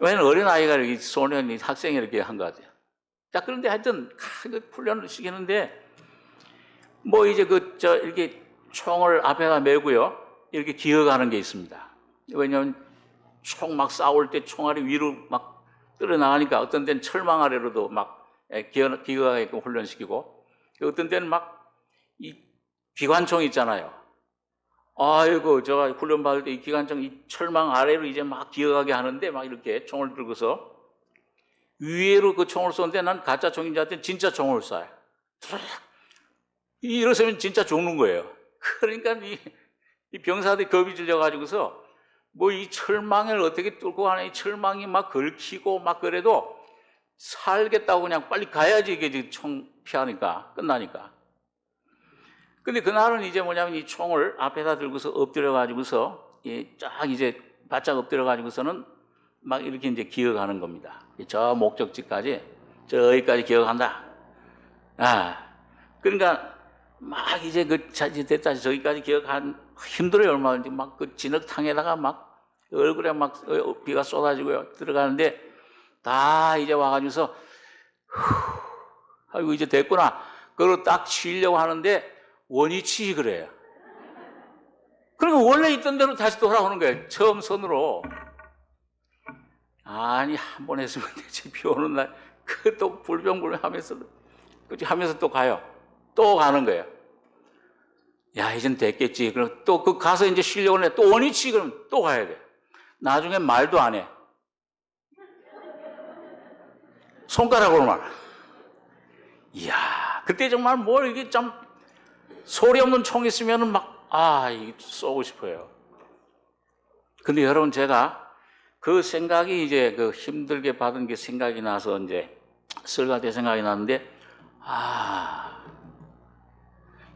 왜냐면 어린아이가 이렇게 소년이 학생이 이렇게 한 거 같아요. 자, 그런데 하여튼, 훈련을 시키는데, 뭐 이제 이렇게 총을 앞에다 메고요. 이렇게 기어가는 게 있습니다. 왜냐면 총 막 싸울 때 총알이 위로 막 떨어나가니까 어떤 때는 철망 아래로도 막 기어가게끔 훈련시키고, 어떤 때는 막 이 기관총 있잖아요. 아이고, 제가 훈련 받을 때 이 기관총 이 철망 아래로 이제 막 기어가게 하는데 막 이렇게 총을 들고서 위에로 그 총을 쏘는데 난 가짜 총인 줄 알았더니 진짜 총을 쏴요. 이러시면 진짜 죽는 거예요. 그러니까 이 병사들이 겁이 질려가지고서 뭐 이 철망을 어떻게 뚫고 가나 이 철망이 막 걸치고 막 그래도 살겠다고 그냥 빨리 가야지 이게 총 피하니까 끝나니까. 근데 그날은 이제 뭐냐면 이 총을 앞에다 들고서 엎드려가지고서 쫙 이제 바짝 엎드려가지고서는 막 이렇게 이제 기어가는 겁니다. 저 목적지까지 저기까지 기어간다. 그러니까 막 이제 됐다 저기까지 기어간 힘들어요. 얼마든지 막 그 진흙탕에다가 막 얼굴에 막 비가 쏟아지고요. 들어가는데 다 이제 와가지고서 아이고 이제 됐구나. 그걸 딱 쉬려고 하는데 원위치 그래요. 그리고 원래 있던 대로 다시 돌아오는 거예요. 처음 선으로. 아니 한 번 했으면 되지. 비 오는 날 그 또 불병불병 하면서 또 가요. 또 가는 거예요. 야 이젠 됐겠지. 그럼 또 그 가서 이제 쉬려고 하는데 또 원위치 그럼 또 가야 돼. 나중에 말도 안 해. 손가락으로만. 이야 그때 정말 뭘 이게 참 소리 없는 총 있으면은 이거 쏘고 싶어요. 근데 여러분 제가 그 생각이 이제 그 힘들게 받은 게 생각이 나서 이제 설교할 생각이 났는데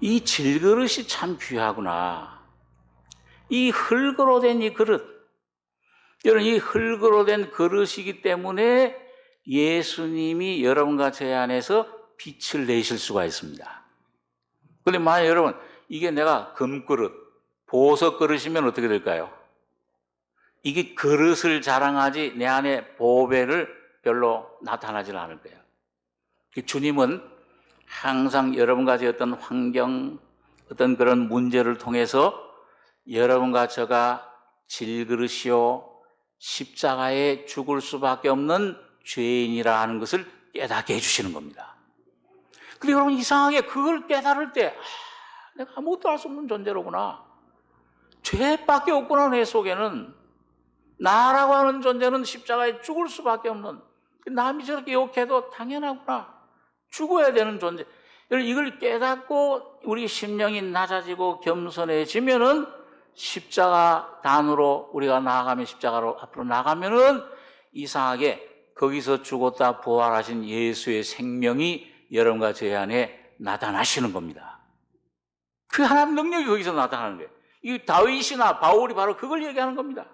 이 질그릇이 참 귀하구나. 이 흙으로 된 이 그릇. 여러분 이 흙으로 된 그릇이기 때문에 예수님이 여러분과 제 안에서 빛을 내실 수가 있습니다. 그런데 만약 여러분 이게 내가 금그릇, 보석 그릇이면 어떻게 될까요? 이게 그릇을 자랑하지 내 안에 보배를 별로 나타나질 않을 거예요. 주님은 항상 여러분과 제 어떤 환경, 어떤 그런 문제를 통해서 여러분과 저가 질그릇이요 십자가에 죽을 수밖에 없는 죄인이라 하는 것을 깨닫게 해주시는 겁니다. 근데 여러분 이상하게 그걸 깨달을 때 내가 아무것도 할 수 없는 존재로구나. 죄밖에 없구나. 내 속에는 나라고 하는 존재는 십자가에 죽을 수밖에 없는, 남이 저렇게 욕해도 당연하구나. 죽어야 되는 존재. 이걸 깨닫고 우리 심령이 낮아지고 겸손해지면은 십자가 단으로 우리가 나아가면, 십자가로 앞으로 나가면은 이상하게 거기서 죽었다 부활하신 예수의 생명이 여러분과 제 안에 나타나시는 겁니다. 그 하나님 능력이 거기서 나타나는 거예요. 이 다윗이나 바울이 바로 그걸 얘기하는 겁니다.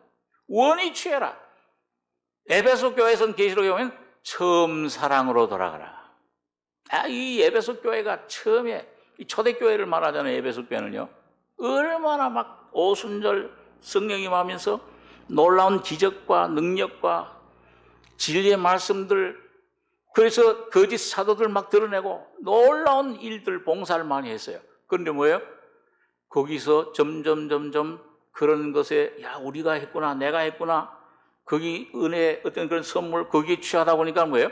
원이 취해라. 에베소 교회에서는 계시록에 보면 처음 사랑으로 돌아가라. 이 에베소 교회가 처음에 이 초대교회를 말하잖아요. 에베소 교회는요. 얼마나 막 오순절 성령이 임하면서 놀라운 기적과 능력과 진리의 말씀들, 그래서 거짓 사도들 막 드러내고 놀라운 일들, 봉사를 많이 했어요. 그런데 뭐예요? 거기서 점점 그런 것에 우리가 했구나, 내가 했구나, 거기 은혜 어떤 그런 선물 거기에 취하다 보니까 뭐예요?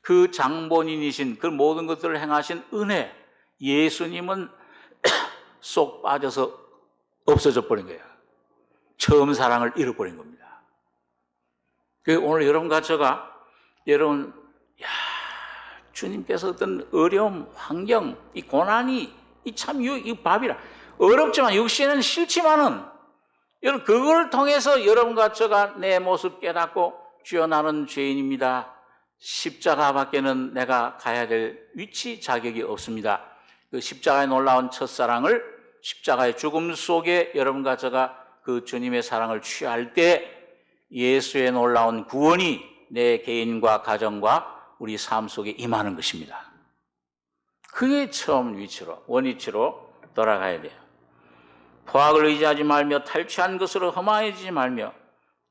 그 장본인이신 그 모든 것들을 행하신 은혜, 예수님은 쏙 빠져서 없어져 버린 거예요. 처음 사랑을 잃어버린 겁니다. 오늘 여러분과 제가 여러분 주님께서 어떤 어려움, 환경, 이 고난이 이 밥이라 어렵지만 육신은 싫지만은 여러분 그걸 통해서 여러분과 제가 내 모습 깨닫고 주여 나는 죄인입니다. 십자가 밖에는 내가 가야 될 위치, 자격이 없습니다. 그 십자가의 놀라운 첫사랑을, 십자가의 죽음 속에 여러분과 제가 그 주님의 사랑을 취할 때 예수의 놀라운 구원이 내 개인과 가정과 우리 삶 속에 임하는 것입니다. 그게 처음 위치로, 원위치로 돌아가야 돼요. 포악을 의지하지 말며 탈취한 것으로 허망해지지 말며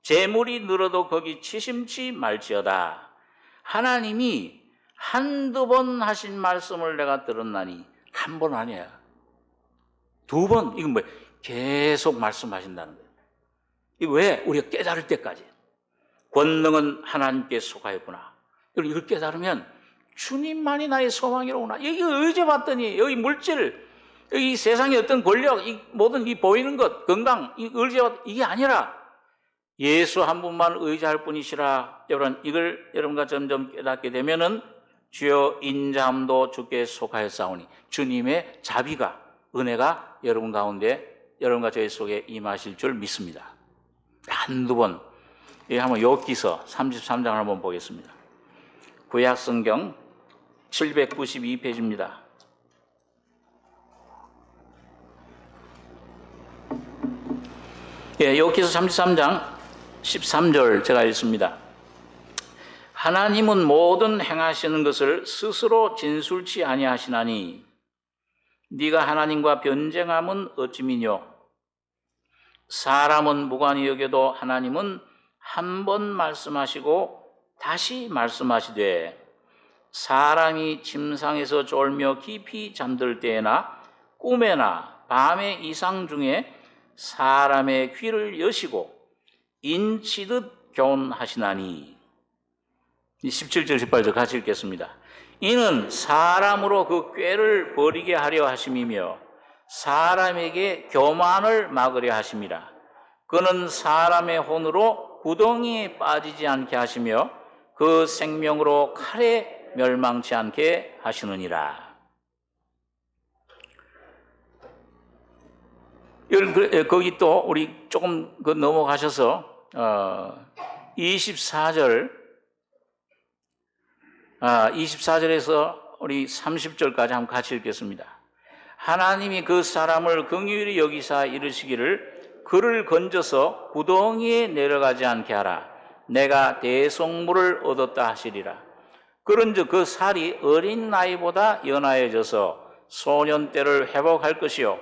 재물이 늘어도 거기 치심치 말지어다. 하나님이 한두 번 하신 말씀을 내가 들었나니, 한 번 아니야. 두 번, 이건 뭐야? 계속 말씀하신다는 거예요. 이거 왜? 우리가 깨달을 때까지. 권능은 하나님께 속하였구나. 이걸 깨달으면 주님만이 나의 소망이로구나. 여기 의지 봤더니 여기 물질, 여기 세상의 어떤 권력, 이 모든 이 보이는 것, 건강, 이 의지 봤 이게 아니라 예수 한 분만 의지할 뿐이시라. 여러분, 이걸 여러분과 점점 깨닫게 되면은 주여 인자함도 주께 속하였사오니, 주님의 자비가, 은혜가 여러분 가운데, 여러분과 저희 속에 임하실 줄 믿습니다. 한두 번. 한번 욥기서 33장을 한번 보겠습니다. 구약 성경 792페이지입니다. 욥기서 33장 13절 제가 읽습니다. 하나님은 모든 행하시는 것을 스스로 진술치 아니하시나니 네가 하나님과 변쟁함은 어찌미뇨. 사람은 무관히 여겨도 하나님은 한 번 말씀하시고 다시 말씀하시되, 사람이 침상에서 졸며 깊이 잠들 때에나 꿈에나 밤의 이상 중에 사람의 귀를 여시고 인치듯 교훈하시나니. 17절 18절 같이 읽겠습니다. 이는 사람으로 그 꾀를 버리게 하려 하심이며 사람에게 교만을 막으려 하심이라. 그는 사람의 혼으로 구덩이에 빠지지 않게 하시며 그 생명으로 칼에 멸망치 않게 하시느니라. 거기 또 우리 조금 넘어가셔서 24절에서 우리 30절까지 한번 같이 읽겠습니다. 하나님이 그 사람을 긍휼히 여기사 이르시기를 그를 건져서 구덩이에 내려가지 않게 하라. 내가 대속물을 얻었다 하시리라. 그런즉 그 살이 어린 나이보다 연하여져서 소년 때를 회복할 것이요,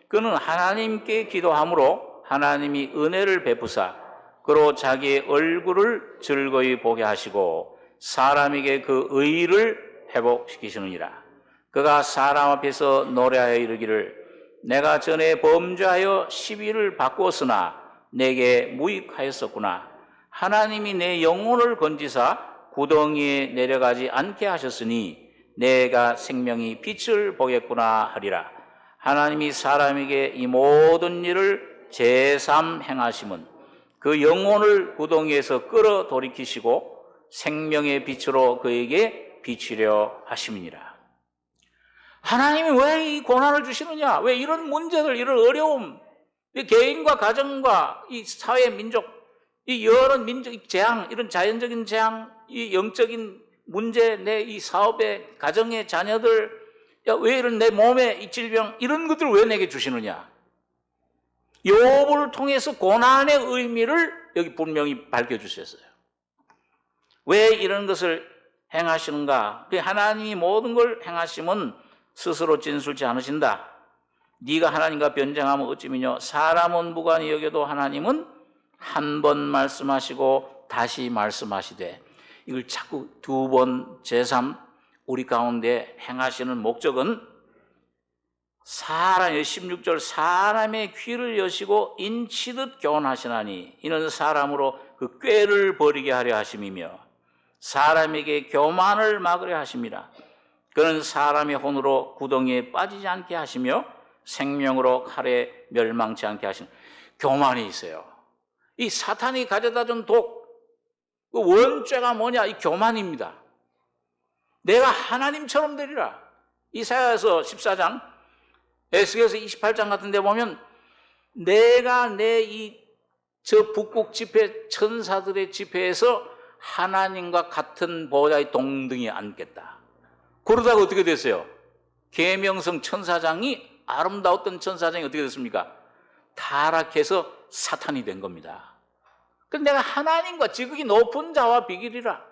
그는 하나님께 기도함으로 하나님이 은혜를 베푸사 그로 자기의 얼굴을 즐거이 보게 하시고 사람에게 그 의를 회복시키시느니라. 그가 사람 앞에서 노래하여 이르기를 내가 전에 범죄하여 시비를 바꾸었으나 내게 무익하였었구나. 하나님이 내 영혼을 건지사 구덩이에 내려가지 않게 하셨으니 내가 생명이 빛을 보겠구나 하리라. 하나님이 사람에게 이 모든 일을 제삼 행하심은 그 영혼을 구덩이에서 끌어 돌이키시고 생명의 빛으로 그에게 비치려 하심이니라. 하나님이 왜 이 고난을 주시느냐? 왜 이런 문제들, 이런 어려움, 이 개인과 가정과 이 사회, 민족, 이 여러 민족 재앙, 이런 자연적인 재앙, 이 영적인 문제, 내 이 사업에, 가정의 자녀들, 왜 이런 내 몸에 이 질병, 이런 것들을 왜 내게 주시느냐? 욥을 통해서 고난의 의미를 여기 분명히 밝혀주셨어요. 왜 이런 것을 행하시는가? 하나님이 모든 걸 행하심은 스스로 진술치 않으신다. 네가 하나님과 변쟁하면 어찌미뇨. 사람은 무관히 여겨도 하나님은 한 번 말씀하시고 다시 말씀하시되, 이걸 자꾸 두 번, 제3 우리 가운데 행하시는 목적은 16절 사람의 귀를 여시고 인치듯 교훈하시나니 이는 사람으로 그 꾀를 버리게 하려 하심이며 사람에게 교만을 막으려 하심이라. 그는 사람의 혼으로 구덩이에 빠지지 않게 하시며 생명으로 칼에 멸망치 않게 하시는 교만이 있어요. 이 사탄이 가져다 준 독, 그 원죄가 뭐냐? 이 교만입니다. 내가 하나님처럼 되리라. 이사야서 14장, 에스겔서 28장 같은 데 보면 내가 저 북극 지폐, 천사들의 지폐에서 하나님과 같은 보좌의 동등에 앉겠다. 그러다가 어떻게 됐어요? 계명성 천사장이, 아름다웠던 천사장이 어떻게 됐습니까? 타락해서 사탄이 된 겁니다. 그런데 내가 하나님과 지극히 높은 자와 비길이라.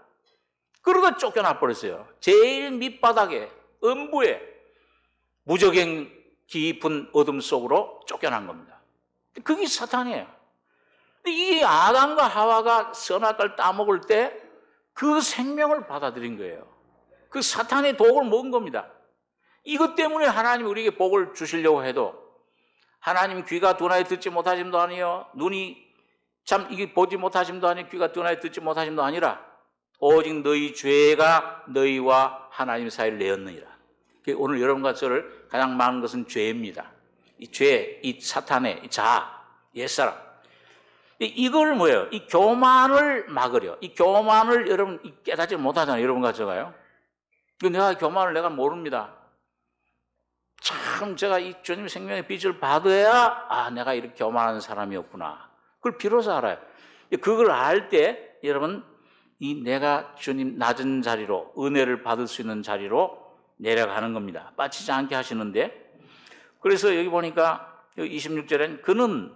그러다 쫓겨나 버렸어요. 제일 밑바닥에, 음부에, 무적행 깊은 어둠 속으로 쫓겨난 겁니다. 그게 사탄이에요. 이 아담과 하와가 선악과를 따먹을 때 그 생명을 받아들인 거예요. 그 사탄의 독을 먹은 겁니다. 이것 때문에 하나님이 우리에게 복을 주시려고 해도 하나님 귀가 둔하여 듣지 못하심도 아니요 눈이 참 이게 보지 못하심도 아니요 귀가 둔하여 듣지 못하심도 아니라 오직 너희 죄가 너희와 하나님 사이를 내었느니라. 오늘 여러분과 저를 가장 많은 것은 죄입니다. 이 죄, 이 사탄의 이 자아, 옛사람. 이걸 뭐예요? 이 교만을 막으려. 이 교만을 여러분 깨닫지 못하잖아요. 여러분과 저가요. 내가 교만을 내가 모릅니다. 참 제가 이 주님 생명의 빛을 받아야 내가 이렇게 교만한 사람이었구나. 그걸 비로소 알아요. 그걸 알 때 여러분 이 내가 주님 낮은 자리로 은혜를 받을 수 있는 자리로 내려가는 겁니다. 빠지지 않게 하시는데 그래서 여기 보니까 26절엔 그는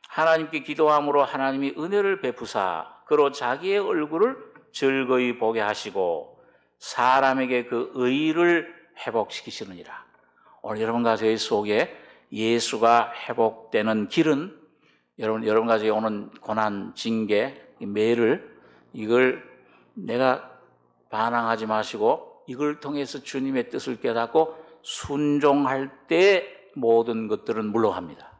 하나님께 기도함으로 하나님이 은혜를 베푸사 그로 자기의 얼굴을 즐거이 보게 하시고 사람에게 그 의를 회복시키시느니라. 오늘 여러분과 저희 속에 예수가 회복되는 길은 여러분과 저희 오는 고난, 징계, 매를 이걸 내가 반항하지 마시고 이걸 통해서 주님의 뜻을 깨닫고 순종할 때 모든 것들은 물러갑니다.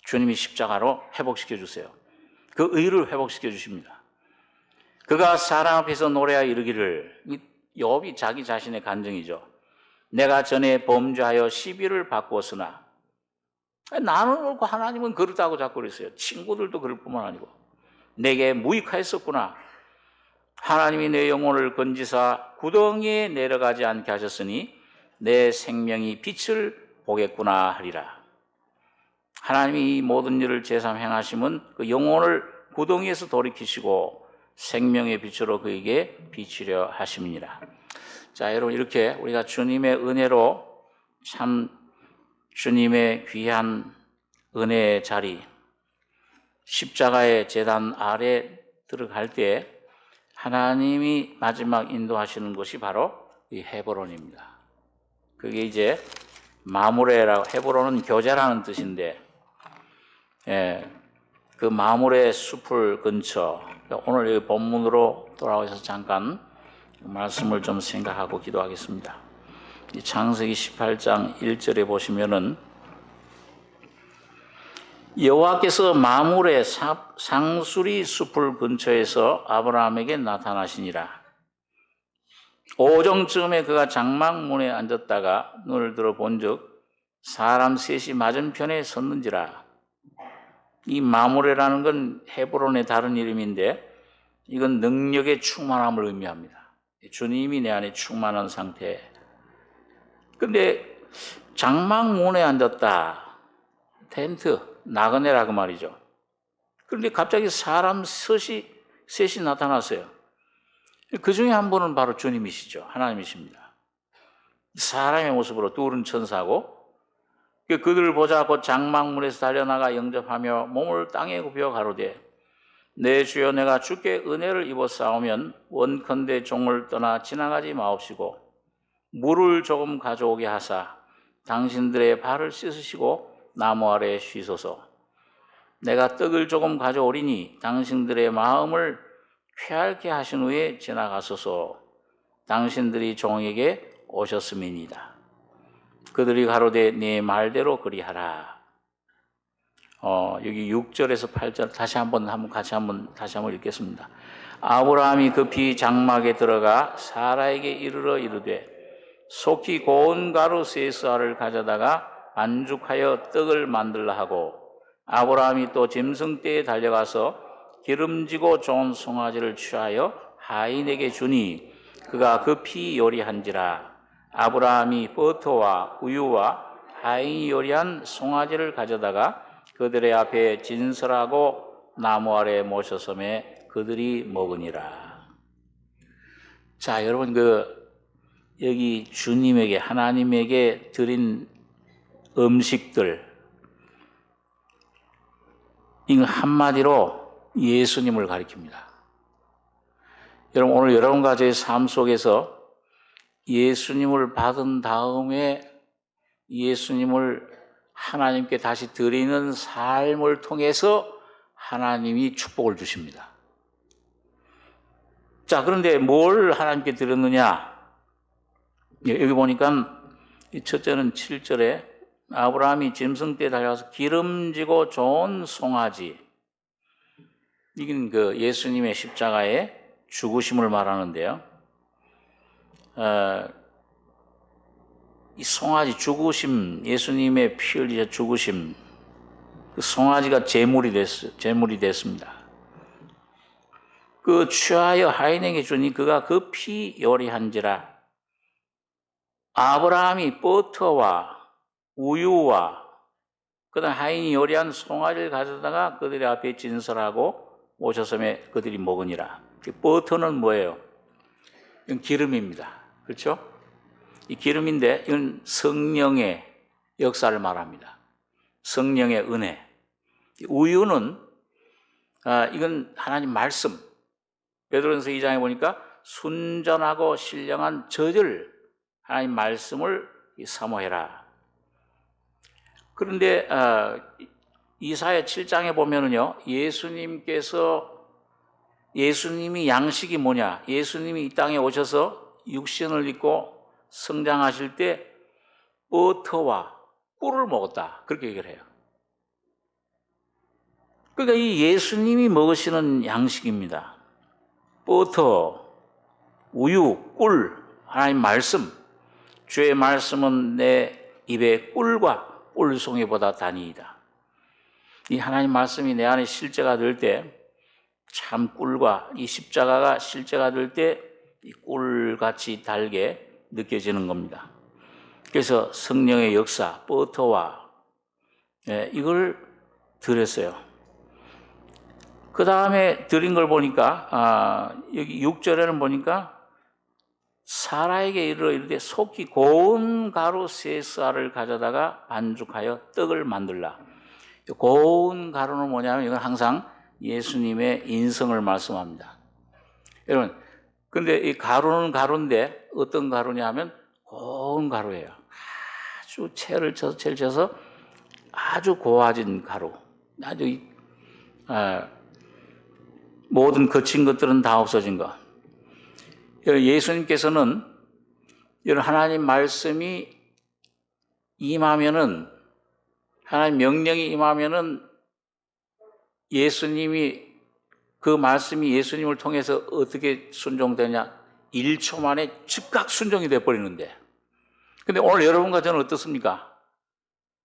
주님이 십자가로 회복시켜 주세요. 그 의를 회복시켜 주십니다. 그가 사람 앞에서 노래하여 이르기를 욥이 자기 자신의 간증이죠. 내가 전에 범죄하여 시비를 받고서나 나는 그렇고 하나님은 그렇다고 자꾸 그랬어요. 친구들도 그럴 뿐만 아니고 내게 무익하였었구나. 하나님이 내 영혼을 건지사 구덩이에 내려가지 않게 하셨으니 내 생명이 빛을 보겠구나 하리라. 하나님이 이 모든 일을 제삼 행하심은 그 영혼을 구덩이에서 돌이키시고 생명의 빛으로 그에게 비치려 하심이니라. 자, 여러분 이렇게 우리가 주님의 은혜로 참 주님의 귀한 은혜의 자리 십자가의 제단 아래 들어갈 때 하나님이 마지막 인도하시는 곳이 바로 이 헤브론입니다. 그게 이제 마므레라고 헤브론은 교제라는 뜻인데 그 마므레 숲을 근처 오늘 여기 본문으로 돌아오셔서 잠깐 말씀을 좀 생각하고 기도하겠습니다. 창세기 18장 1절에 보시면은 여호와께서 마므레 상수리 숲을 근처에서 아브라함에게 나타나시니라. 오정쯤에 그가 장막문에 앉았다가 눈을 들어 본즉 사람 셋이 맞은편에 섰는지라. 이 마므레라는 건 헤브론의 다른 이름인데 이건 능력의 충만함을 의미합니다. 주님이 내 안에 충만한 상태. 근데 장막문에 앉았다. 텐트, 나그네라 그 말이죠. 그런데 갑자기 사람 셋이 나타났어요. 그 중에 한 분은 바로 주님이시죠. 하나님이십니다. 사람의 모습으로 둘은 천사고 그들을 보자 곧 장막문에서 달려나가 영접하며 몸을 땅에 굽혀 가로되 내 주여 내가 주께 은혜를 입어 싸우면 원컨대 종을 떠나 지나가지 마옵시고 물을 조금 가져오게 하사 당신들의 발을 씻으시고 나무 아래 쉬소서. 내가 떡을 조금 가져오리니 당신들의 마음을 쾌활케 하신 후에 지나가소서. 당신들이 종에게 오셨음이니이다. 그들이 가로되 네 말대로 그리하라. 여기 6절에서 8절 다시 한번 읽겠습니다. 아브라함이 급히 장막에 들어가 사라에게 이르러 이르되 속히 고운 가루 셋 알을 가져다가 반죽하여 떡을 만들라 하고 아브라함이 또 짐승떼에 달려가서 기름지고 좋은 송아지를 취하여 하인에게 주니 그가 급히 요리한지라. 아브라함이 버터와 우유와 하인이 요리한 송아지를 가져다가 그들의 앞에 진설하고 나무 아래 모셔섬에 그들이 먹으니라. 자, 여러분 여기 주님에게 하나님에게 드린 음식들 이거 한마디로 예수님을 가리킵니다. 여러분 오늘 여러분과 제 삶 속에서 예수님을 받은 다음에 예수님을 하나님께 다시 드리는 삶을 통해서 하나님이 축복을 주십니다. 자, 그런데 뭘 하나님께 드렸느냐? 여기 보니까 첫째는 7절에 아브라함이 짐승 떼에 달려가서 기름지고 좋은 송아지, 이건 그 예수님의 십자가의 죽으심을 말하는데요. 이 송아지 죽으심, 예수님의 피 흘리셔 죽으심, 그 송아지가 제물이 됐습니다. 그 취하여 하인에게 주니 그가 급히 요리한지라. 아브라함이 버터와 우유와 그다음 하인이 요리한 송아지를 가져다가 그들의 앞에 진설하고 오셨음에 그들이 먹으니라. 버터는 뭐예요? 이건 기름입니다. 그렇죠? 이 기름인데 이건 성령의 역사를 말합니다. 성령의 은혜. 우유는 이건 하나님 말씀. 베드로전서 2장에 보니까 순전하고 신령한 젖을 하나님 말씀을 사모해라. 그런데 이사야 7장에 보면은요, 예수님이 양식이 뭐냐? 예수님이 이 땅에 오셔서 육신을 입고 성장하실 때 버터와 꿀을 먹었다. 그렇게 얘기를 해요. 그러니까 이 예수님이 먹으시는 양식입니다. 버터, 우유, 꿀, 하나님 말씀. 주의 말씀은 내 입에 꿀과 꿀송이보다 단이이다. 이 하나님 말씀이 내 안에 실제가 될 때 참 꿀과 이 십자가가 실제가 될 때 이 꿀같이 달게 느껴지는 겁니다. 그래서 성령의 역사, 버터와 이걸 드렸어요. 그 다음에 드린 걸 보니까 여기 6절에는 보니까 사라에게 이르되 속히 고운 가루 세 쌀을 가져다가 반죽하여 떡을 만들라. 고운 가루는 뭐냐면 이건 항상 예수님의 인성을 말씀합니다. 여러분, 근데 이 가루는 가루인데 어떤 가루냐 하면 고운 가루예요. 아주 채를 쳐서 아주 고와진 가루. 아주 모든 거친 것들은 다 없어진 것. 예수님께서는 이런 하나님 말씀이 임하면은, 하나님 명령이 임하면은 예수님이, 그 말씀이 예수님을 통해서 어떻게 순종되냐? 1초 만에 즉각 순종이 돼버리는데. 근데 오늘 여러분과 저는 어떻습니까?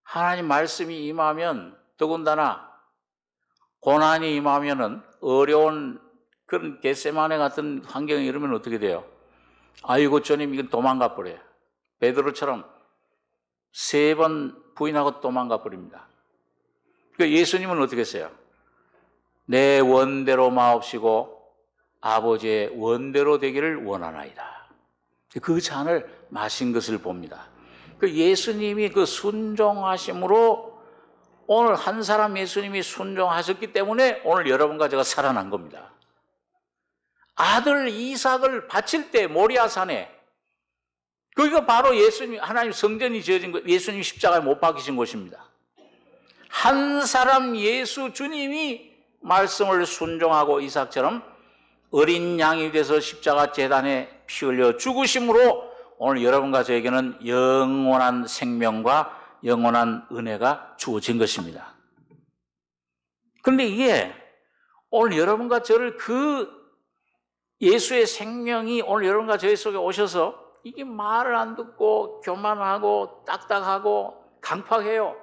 하나님 말씀이 임하면, 더군다나 고난이 임하면은, 어려운 그런 겟세마네 같은 환경에 이르면 어떻게 돼요? 아이고 주님, 이건 도망가 버려요. 베드로처럼 3번 부인하고 도망가 버립니다. 그러니까 예수님은 어떻게 했어요? 내 원대로 마옵시고 아버지의 원대로 되기를 원하나이다. 그 잔을 마신 것을 봅니다. 그 예수님이 그 순종하심으로 오늘 한 사람 예수님이 순종하셨기 때문에 오늘 여러분과 제가 살아난 겁니다. 아들 이삭을 바칠 때 모리아산에, 그게 바로 예수님, 하나님 성전이 지어진 것, 예수님 십자가에 못 박히신 곳입니다. 한 사람 예수 주님이 말씀을 순종하고 이삭처럼 어린 양이 돼서 십자가 제단에 피 흘려 죽으심으로 오늘 여러분과 저에게는 영원한 생명과 영원한 은혜가 주어진 것입니다. 그런데 이게 오늘 여러분과 저를 그 예수의 생명이 오늘 여러분과 저희 속에 오셔서 이게 말을 안 듣고 교만하고 딱딱하고 강팍해요.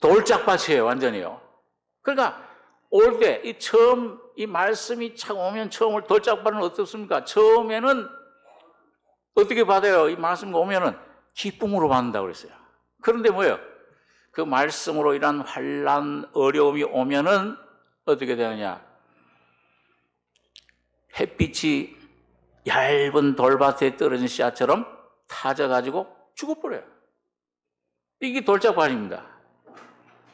돌짝밭이에요, 완전히요. 그러니까 올 때 이 말씀이 착 오면 처음을 돌짝밭은 어떻습니까? 처음에는 어떻게 받아요? 이 말씀 오면은 기쁨으로 받는다고 그랬어요. 그런데 뭐예요? 그 말씀으로 인한 환난, 어려움이 오면은 어떻게 되느냐? 햇빛이 얇은 돌밭에 떨어진 씨앗처럼 타져가지고 죽어버려요. 이게 돌짝밭입니다.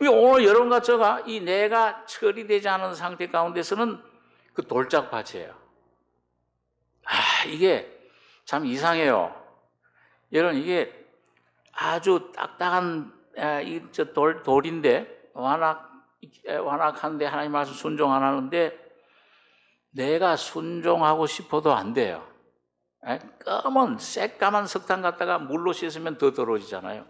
오늘 여러분과 저가 이 내가 처리되지 않은 상태 가운데서는 그 돌짝밭이에요. 이게 참 이상해요. 여러분, 이게 아주 딱딱한 돌인데 완악한데 하나님 말씀 순종 안 하는데 내가 순종하고 싶어도 안 돼요. 검은 새까만 석탄 갖다가 물로 씻으면 더 더러워지잖아요.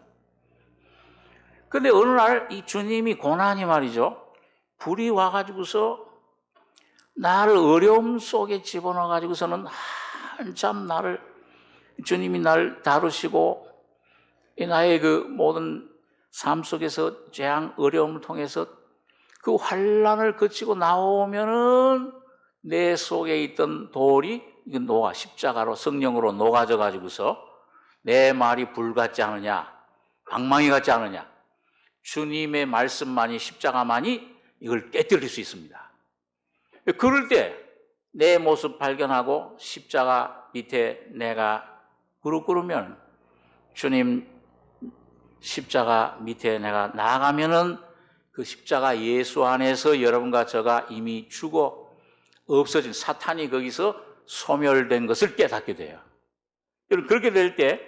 근데 어느 날 이 주님이 고난이 말이죠. 불이 와가지고서 나를 어려움 속에 집어넣어 가지고서는 한참 주님이 나를 다루시고 나의 그 모든 삶 속에서 재앙 어려움을 통해서 그 환난을 거치고 나오면은 내 속에 있던 돌이 십자가로 성령으로 녹아져 가지고서 내 말이 불 같지 않느냐, 방망이 같지 않느냐, 주님의 말씀만이 십자가만이 이걸 깨뜨릴 수 있습니다. 그럴 때 내 모습 발견하고 십자가 밑에 내가 무릎 꿇으면 주님 십자가 밑에 내가 나아가면은 그 십자가 예수 안에서 여러분과 저가 이미 죽어 없어진 사탄이 거기서 소멸된 것을 깨닫게 돼요. 여러분 그렇게 될 때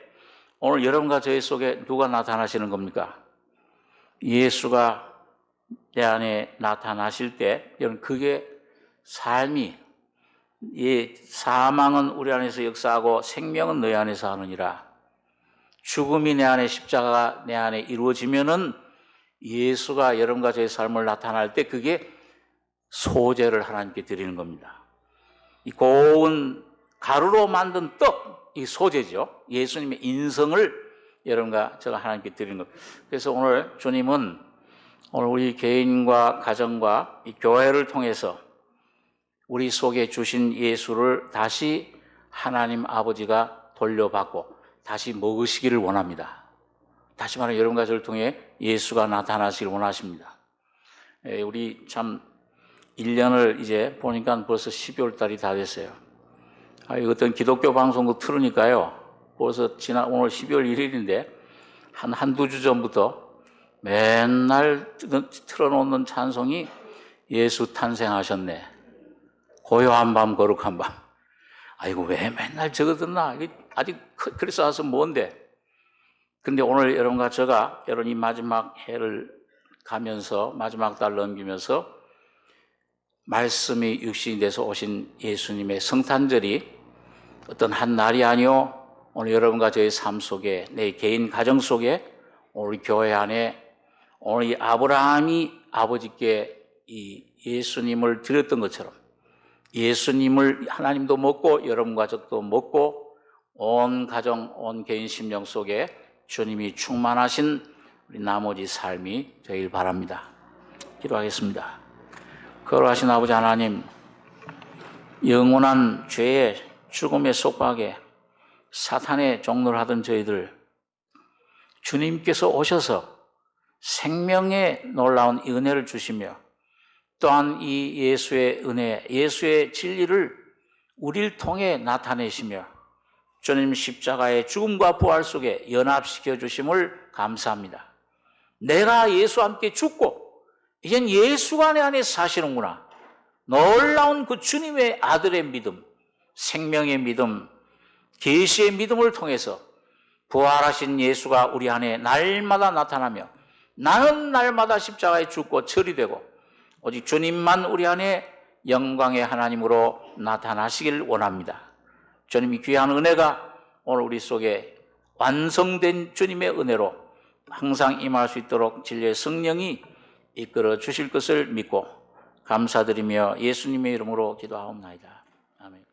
오늘 여러분과 저의 속에 누가 나타나시는 겁니까? 예수가 내 안에 나타나실 때 여러분 그게 삶이 사망은 우리 안에서 역사하고 생명은 너희 안에서 하느니라. 죽음이 내 안에 십자가가 내 안에 이루어지면은 예수가 여러분과 저의 삶을 나타날 때 그게 소제를 하나님께 드리는 겁니다. 이 고운 가루로 만든 떡, 이 소제죠. 예수님의 인성을 여러분과 제가 하나님께 드리는 겁니다. 그래서 오늘 주님은 오늘 우리 개인과 가정과 이 교회를 통해서 우리 속에 주신 예수를 다시 하나님 아버지가 돌려받고 다시 먹으시기를 원합니다. 다시 말해 여러분과 저를 통해 예수가 나타나시기를 원하십니다. 우리 참 1년을 이제 보니까 벌써 12월 달이 다 됐어요. 어떤 기독교 방송국 틀으니까요. 벌써 오늘 12월 1일인데 한두 주 전부터 맨날 틀어놓는 찬송이 예수 탄생하셨네. 고요한 밤 거룩한 밤. 아이고 왜 맨날 저거 듣나? 아직 그리스도 와서 뭔데? 근데 오늘 여러분과 제가 여러분 이 마지막 해를 가면서 마지막 달 넘기면서 말씀이 육신이 돼서 오신 예수님의 성탄절이 어떤 한 날이 아니요 오늘 여러분과 저의 삶 속에 내 개인 가정 속에 오늘 교회 안에 오늘 이 아브라함이 아버지께 이 예수님을 드렸던 것처럼 예수님을 하나님도 먹고 여러분과 저도 먹고 온 가정, 온 개인 심령 속에 주님이 충만하신 우리 나머지 삶이 되길 바랍니다. 기도하겠습니다. 거룩하신 아버지 하나님, 영원한 죄의 죽음의 속박에 사탄의 종로를 하던 저희들 주님께서 오셔서 생명의 놀라운 은혜를 주시며 또한 이 예수의 은혜, 예수의 진리를 우리를 통해 나타내시며 주님 십자가의 죽음과 부활 속에 연합시켜 주심을 감사합니다. 내가 예수와 함께 죽고 이젠 예수가 내 안에 사시는구나. 놀라운 그 주님의 아들의 믿음, 생명의 믿음, 계시의 믿음을 통해서 부활하신 예수가 우리 안에 날마다 나타나며 나는 날마다 십자가에 죽고 처리되고 오직 주님만 우리 안에 영광의 하나님으로 나타나시길 원합니다. 주님이 귀한 은혜가 오늘 우리 속에 완성된 주님의 은혜로 항상 임할 수 있도록 진리의 성령이 이끌어 주실 것을 믿고 감사드리며 예수님의 이름으로 기도하옵나이다. 아멘.